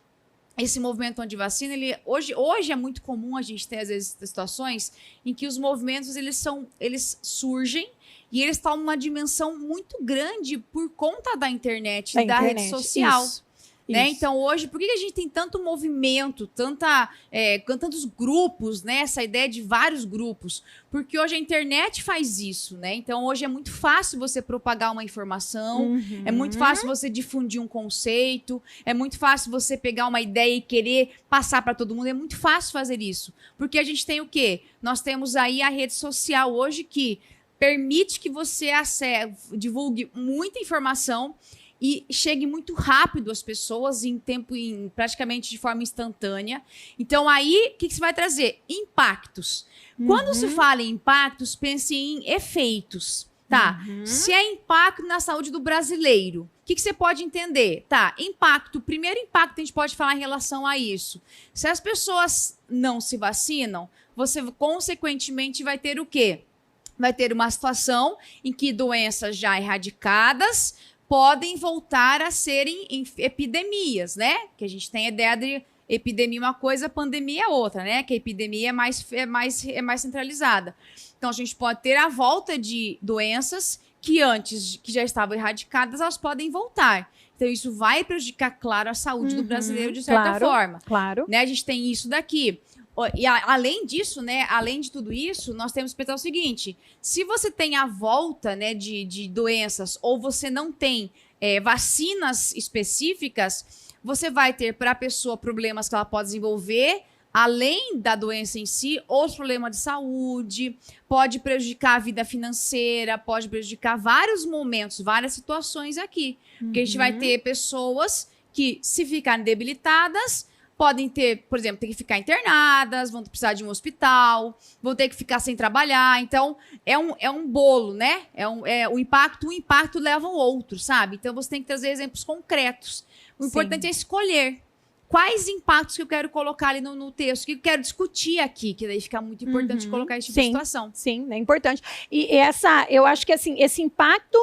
esse movimento anti-vacina, hoje é muito comum a gente ter, às vezes, situações em que os movimentos, eles surgem e eles tomam uma dimensão muito grande por conta da internet, da rede social. Né? Então, hoje, por que a gente tem tanto movimento, tantos grupos, né? Essa ideia de vários grupos? Porque hoje a internet faz isso, né? Então, hoje é muito fácil você propagar uma informação, é muito fácil você difundir um conceito, é muito fácil você pegar uma ideia e querer passar para todo mundo, é muito fácil fazer isso. Porque a gente tem o quê? Nós temos aí a rede social hoje que permite que você divulgue muita informação e chegue muito rápido às pessoas praticamente de forma instantânea. Então, aí, o que você vai trazer? Impactos. Quando se fala em impactos, pense em efeitos, tá? Se é impacto na saúde do brasileiro, o que você pode entender? Tá, impacto. O primeiro impacto que a gente pode falar em relação a isso. Se as pessoas não se vacinam, você, consequentemente, vai ter o quê? Vai ter uma situação em que doenças já erradicadas podem voltar a serem epidemias, né? Que a gente tem a ideia de epidemia uma coisa, pandemia outra, né? Que a epidemia é mais centralizada. Então, a gente pode ter a volta de doenças que já estavam erradicadas, elas podem voltar. Então, isso vai prejudicar, claro, a saúde do brasileiro de certa forma. Claro. Né? A gente tem isso daqui. E além disso, né, além de tudo isso, nós temos que pensar o seguinte: se você tem a volta, né, de doenças ou você não tem vacinas específicas, você vai ter para a pessoa problemas que ela pode desenvolver, além da doença em si, outros problemas de saúde, pode prejudicar a vida financeira, pode prejudicar vários momentos, várias situações aqui. Porque a gente vai ter pessoas que, se ficarem debilitadas, podem ter, por exemplo, ter que ficar internadas, vão precisar de um hospital, vão ter que ficar sem trabalhar. Então, é um bolo, né? Um impacto leva ao outro, sabe? Então, você tem que trazer exemplos concretos. O importante é escolher quais impactos que eu quero colocar ali no texto, que eu quero discutir aqui, que daí fica muito importante colocar esse tipo de situação. Sim, é importante. E eu acho que assim, esse impacto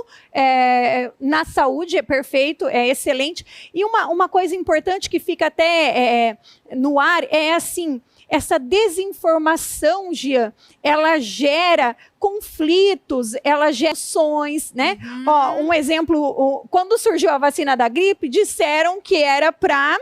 na saúde é perfeito, é excelente. E uma coisa importante que fica até no ar é assim, essa desinformação, Gia, ela gera conflitos, ela gera ações, né? Ó, um exemplo, quando surgiu a vacina da gripe, disseram que era para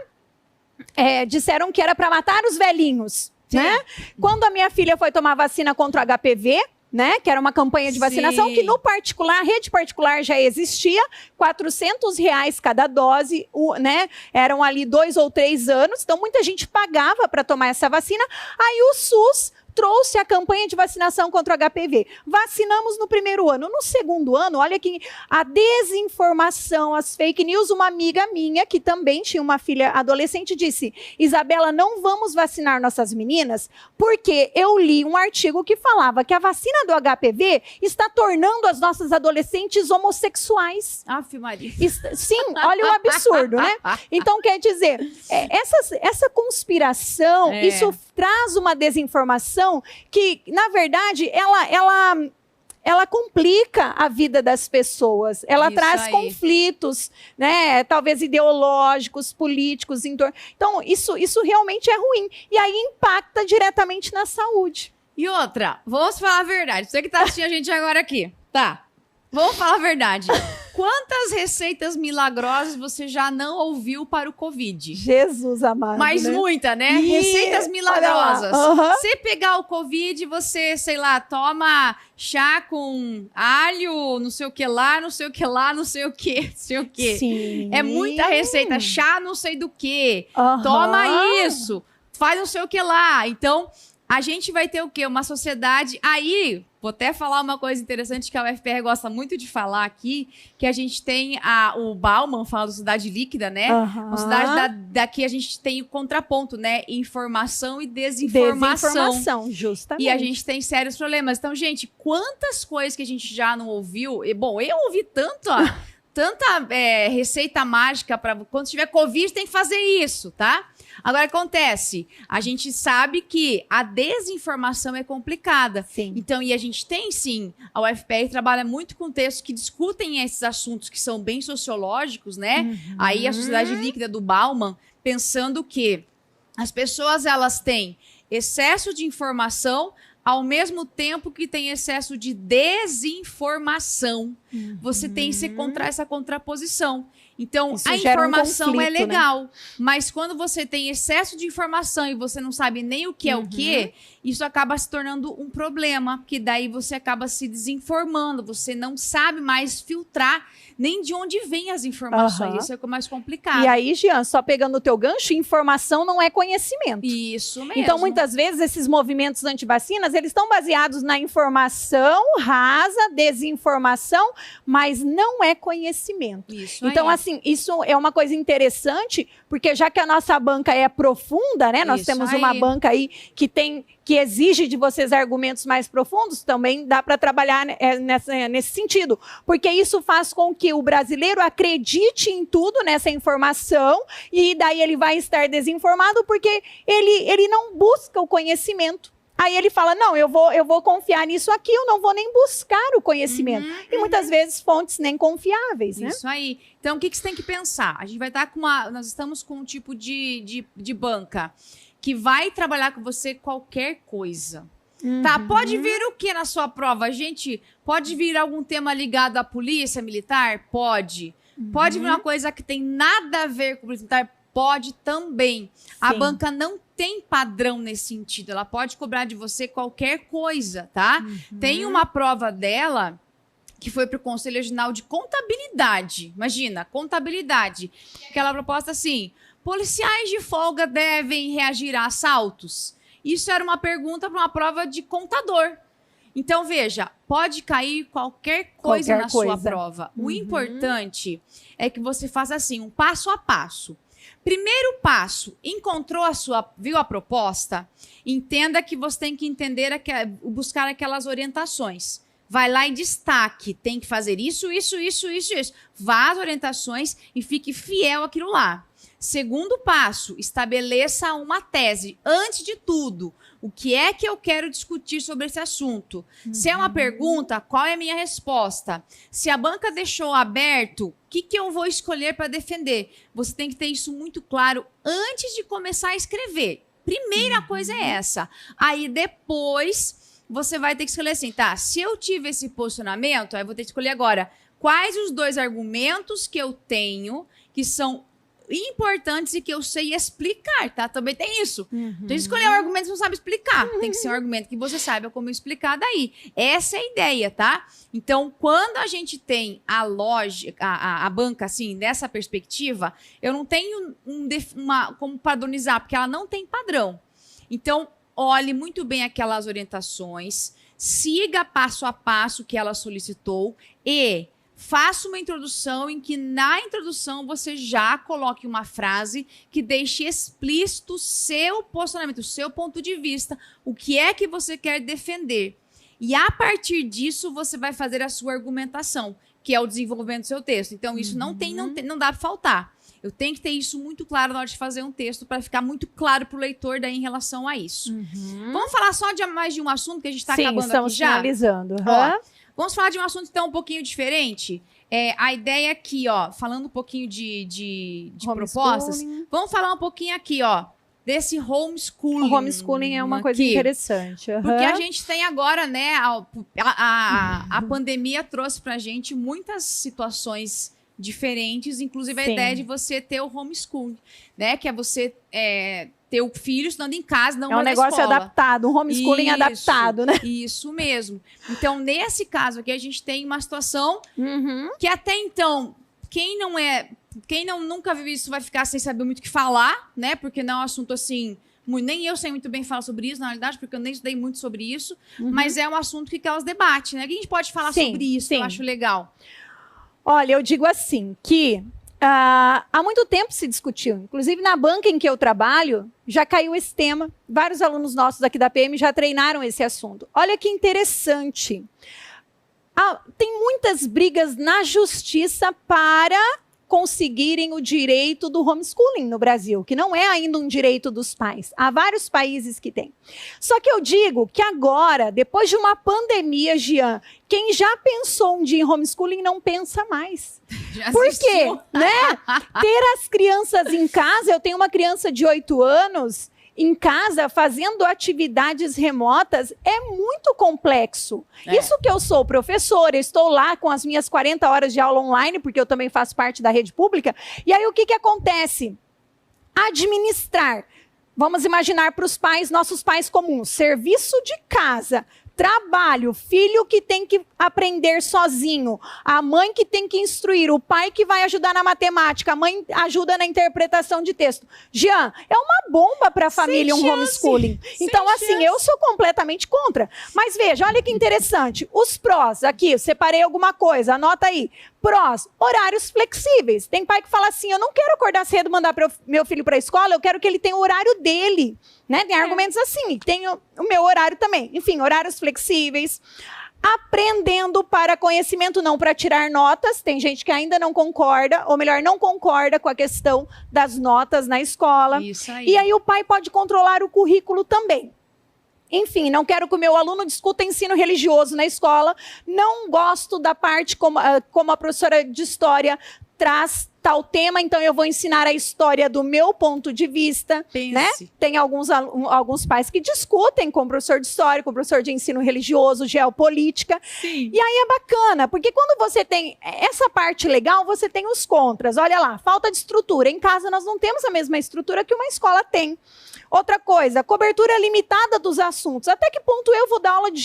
matar os velhinhos, né? Quando a minha filha foi tomar vacina contra o HPV, né? Que era uma campanha de vacinação que no particular, a rede particular já existia, R$400 cada dose, né? Eram ali 2 ou 3 anos, então muita gente pagava para tomar essa vacina. Aí o SUS trouxe a campanha de vacinação contra o HPV. Vacinamos no primeiro ano. No segundo ano, olha que a desinformação, as fake news, uma amiga minha, que também tinha uma filha adolescente, disse: Isabela, não vamos vacinar nossas meninas, porque eu li um artigo que falava que a vacina do HPV está tornando as nossas adolescentes homossexuais. Aff, Maria. Sim, olha o absurdo, né? Então, quer dizer, essa conspiração, isso traz uma desinformação que, na verdade, ela complica a vida das pessoas. Ela traz conflitos, né? Talvez ideológicos, políticos. Então, isso realmente é ruim. E aí impacta diretamente na saúde. E outra, vamos falar a verdade. Você que está assistindo a gente agora aqui, tá? Vamos falar a verdade. Quantas receitas milagrosas você já não ouviu para o Covid? Jesus amado, mas né? Muita, né? Receitas milagrosas. Você pegar o Covid, você, sei lá, toma chá com alho, não sei o que lá, não sei o que lá, não sei o que, não sei o que. Sim. É muita receita. Chá não sei do que. Toma isso. Faz não sei o que lá. Então, a gente vai ter o quê? Uma sociedade... Aí... Vou até falar uma coisa interessante que a UFPR gosta muito de falar aqui, que a gente tem o Bauman fala da cidade líquida, né? Uma cidade daqui a gente tem o contraponto, né? Informação e desinformação. Justamente. E a gente tem sérios problemas. Então, gente, quantas coisas que a gente já não ouviu? E, bom, eu ouvi tanto, ó. receita mágica para quando tiver Covid tem que fazer isso, tá? Agora acontece, a gente sabe que a desinformação é complicada. Sim. Então, e a gente tem sim, a UFPR trabalha muito com textos que discutem esses assuntos que são bem sociológicos, né? Aí a sociedade líquida do Bauman, pensando que as pessoas elas têm excesso de informação ao mesmo tempo que tem excesso de desinformação. Você tem essa contraposição. Então, Isso a gera um informação conflito, é legal, mas quando você tem excesso de informação e você não sabe nem o que é o que, isso acaba se tornando um problema, porque daí você acaba se desinformando, você não sabe mais filtrar nem de onde vêm as informações. Isso é o mais complicado. E aí, Jean, só pegando o teu gancho, informação não é conhecimento. Isso mesmo. Então, muitas vezes, esses movimentos antivacinas, eles estão baseados na informação rasa, desinformação, mas não é conhecimento. Isso então, aí. assim, isso é uma coisa interessante, porque já que a nossa banca é profunda, né? Nós Isso temos aí. uma banca aí que exige de vocês argumentos mais profundos, também dá para trabalhar nesse sentido. Porque isso faz com que o brasileiro acredite em tudo nessa informação e daí ele vai estar desinformado porque ele não busca o conhecimento. Aí ele fala, não, eu vou confiar nisso aqui, eu não vou nem buscar o conhecimento. E muitas vezes fontes nem confiáveis, né? Isso aí. Então, o que você tem que pensar? A gente vai estar nós estamos com um tipo de banca que vai trabalhar com você qualquer coisa. Tá, pode vir o que na sua prova? Gente, pode vir algum tema ligado à polícia militar? Pode. Pode vir uma coisa que tem nada a ver com o polícia militar? Pode também. A Sim. banca não tem padrão nesse sentido. Ela pode cobrar de você qualquer coisa, tá? Tem uma prova dela que foi para o Conselho Regional de Contabilidade. Imagina, contabilidade. Aquela proposta assim, policiais de folga devem reagir a assaltos? Isso era uma pergunta para uma prova de contador. Então, veja, pode cair qualquer coisa na sua prova. O importante é que você faça assim, um passo a passo. Primeiro passo, viu a proposta? Entenda que você tem que entender, buscar aquelas orientações. Vai lá e destaque, tem que fazer isso. Vá às orientações e fique fiel àquilo lá. Segundo passo, estabeleça uma tese. Antes de tudo, o que é que eu quero discutir sobre esse assunto? Se é uma pergunta, qual é a minha resposta? Se a banca deixou aberto, o que eu vou escolher para defender? Você tem que ter isso muito claro antes de começar a escrever. Primeira coisa é essa. Aí depois você vai ter que escolher assim, tá? Se eu tive esse posicionamento, aí eu vou ter que escolher agora quais os 2 argumentos que eu tenho que são importantes e que eu sei explicar, tá? Também tem isso. Tem que escolher um argumento que você não sabe explicar. Tem que ser um argumento que você saiba como explicar daí. Essa é a ideia, tá? Então, quando a gente tem a lógica, a banca, assim, nessa perspectiva, eu não tenho como padronizar, porque ela não tem padrão. Então, olhe muito bem aquelas orientações, siga passo a passo que ela solicitou e faça uma introdução em que na introdução você já coloque uma frase que deixe explícito o seu posicionamento, o seu ponto de vista, o que é que você quer defender. E a partir disso você vai fazer a sua argumentação, que é o desenvolvimento do seu texto. Então isso não dá para faltar. Eu tenho que ter isso muito claro na hora de fazer um texto para ficar muito claro para o leitor daí em relação a isso. Vamos falar só de mais de um assunto que a gente está acabando estamos aqui já? Finalizando. Ó, vamos falar de um assunto, então, um pouquinho diferente. A ideia aqui, ó, falando um pouquinho de propostas, vamos falar um pouquinho aqui, ó, desse homeschooling. O homeschooling é uma coisa interessante. Porque a gente tem agora, né, a pandemia trouxe pra gente muitas situações diferentes, inclusive a ideia de você ter o homeschooling, né, que é você ter o filho estudando em casa, não na escola. É um negócio adaptado, um homeschooling adaptado, né? Isso mesmo. Então, nesse caso aqui, a gente tem uma situação que até então, quem nunca viu isso vai ficar sem saber muito o que falar, né? Porque não é um assunto assim, nem eu sei muito bem falar sobre isso, na realidade, porque eu nem estudei muito sobre isso, mas é um assunto que causa debate, né? Que a gente pode falar sobre isso, eu acho legal. Olha, eu digo assim, que há muito tempo se discutiu, inclusive na banca em que eu trabalho, já caiu esse tema, vários alunos nossos aqui da PM já treinaram esse assunto. Olha que interessante, Tem muitas brigas na justiça para conseguirem o direito do homeschooling no Brasil, que não é ainda um direito dos pais. Há vários países que têm. Só que eu digo que agora, depois de uma pandemia, Jean, quem já pensou um dia em homeschooling não pensa mais. Por quê? Né? Ter as crianças em casa, eu tenho uma criança de 8 anos, em casa, fazendo atividades remotas, é muito complexo. Isso que eu sou professora, eu estou lá com as minhas 40 horas de aula online, porque eu também faço parte da rede pública. E aí, o que acontece? Administrar. Vamos imaginar para os pais, nossos pais comuns, serviço de casa, trabalho, filho que tem que aprender sozinho, a mãe que tem que instruir, o pai que vai ajudar na matemática, a mãe ajuda na interpretação de texto. Jean, é uma bomba para a família um homeschooling. Então, assim, eu sou completamente contra. Mas veja, olha que interessante. Os prós, aqui, eu separei alguma coisa, anota aí. Prós, horários flexíveis. Tem pai que fala assim, eu não quero acordar cedo e mandar meu filho para a escola, eu quero que ele tenha o horário dele. Né? Tem argumentos assim, tem o meu horário também. Enfim, horários flexíveis. Aprendendo para conhecimento, não para tirar notas. Tem gente que ainda não concorda, ou melhor, não concorda com a questão das notas na escola. Isso aí. E aí o pai pode controlar o currículo também. Enfim, não quero que o meu aluno discuta ensino religioso na escola. Não gosto da parte como a professora de história traz tal tema, então eu vou ensinar a história do meu ponto de vista. Né? Tem alguns pais que discutem com o professor de história, com o professor de ensino religioso, geopolítica. Sim. E aí é bacana, porque quando você tem essa parte legal, você tem os contras. Olha lá, falta de estrutura. Em casa nós não temos a mesma estrutura que uma escola tem. Outra coisa, cobertura limitada dos assuntos. Até que ponto eu vou dar aula de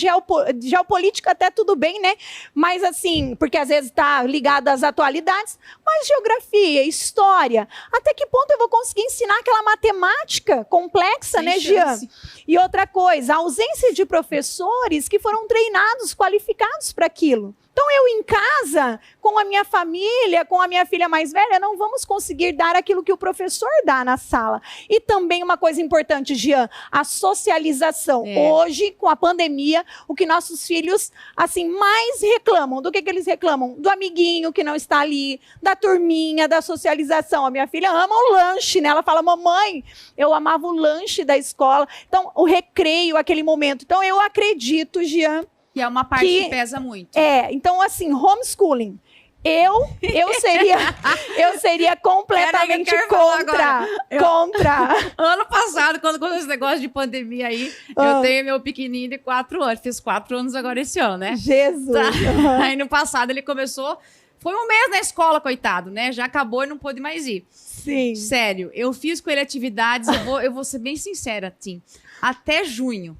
geopolítica? Até tudo bem, né? Mas assim, porque às vezes está ligado às atualidades, mas geografia, história. Até que ponto eu vou conseguir ensinar aquela matemática complexa, né, Jean? E outra coisa, a ausência de professores que foram treinados, qualificados para aquilo. Então, eu em casa, com a minha família, com a minha filha mais velha, não vamos conseguir dar aquilo que o professor dá na sala. E também uma coisa importante, Jean, a socialização. Hoje, com a pandemia, o que nossos filhos, assim, mais reclamam, do que eles reclamam? Do amiguinho que não está ali, da turminha, da socialização. A minha filha ama o lanche, né? Ela fala, mamãe, eu amava o lanche da escola. Então, o recreio, aquele momento. Então, eu acredito, Jean, que é uma parte que pesa muito. Então assim, homeschooling. Eu seria completamente contra. Ano passado, quando começou esse negócio de pandemia aí, eu tenho meu pequenininho de 4 anos. Fiz 4 anos agora esse ano, né? Jesus! Tá. Aí no passado ele começou... Foi um mês na escola, coitado, né? Já acabou e não pôde mais ir. Sim. Sério, eu fiz com ele atividades, eu vou ser bem sincera, Tim. Até junho.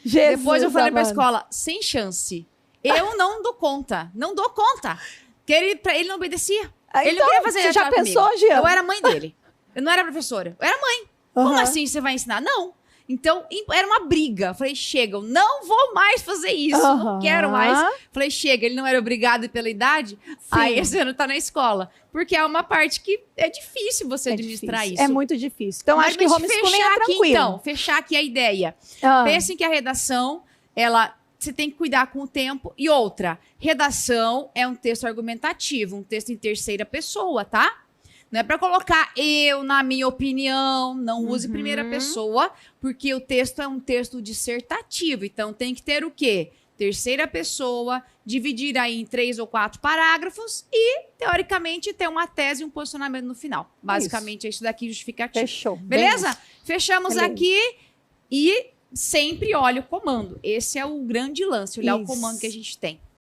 Jesus, depois eu falei pra escola, sem chance. Eu não dou conta. Não dou conta. Que ele não obedecia. Ele não queria fazer você já pensou, Jean? Eu era mãe dele. Eu não era professora. Eu era mãe. Como assim você vai ensinar? Não. Então, era uma briga. Eu falei, chega, eu não vou mais fazer isso. Não quero mais. Falei, chega, ele não era obrigado pela idade. Sim. Aí esse ano tá na escola. Porque é uma parte que é difícil você administrar isso. É muito difícil. Então, acho que homeschooling é tranquilo. Então, fechar aqui a ideia. Pensem que a redação, você tem que cuidar com o tempo. E outra, redação é um texto argumentativo, um texto em terceira pessoa, tá? Não é para colocar eu, na minha opinião, não use primeira pessoa, porque o texto é um texto dissertativo. Então, tem que ter o quê? Terceira pessoa, dividir aí em 3 ou 4 parágrafos e, teoricamente, ter uma tese e um posicionamento no final. Basicamente, é isso daqui justificativo. Fechou. Beleza? Fechamos aqui e sempre olha o comando. Esse é o grande lance, olhar o comando que a gente tem.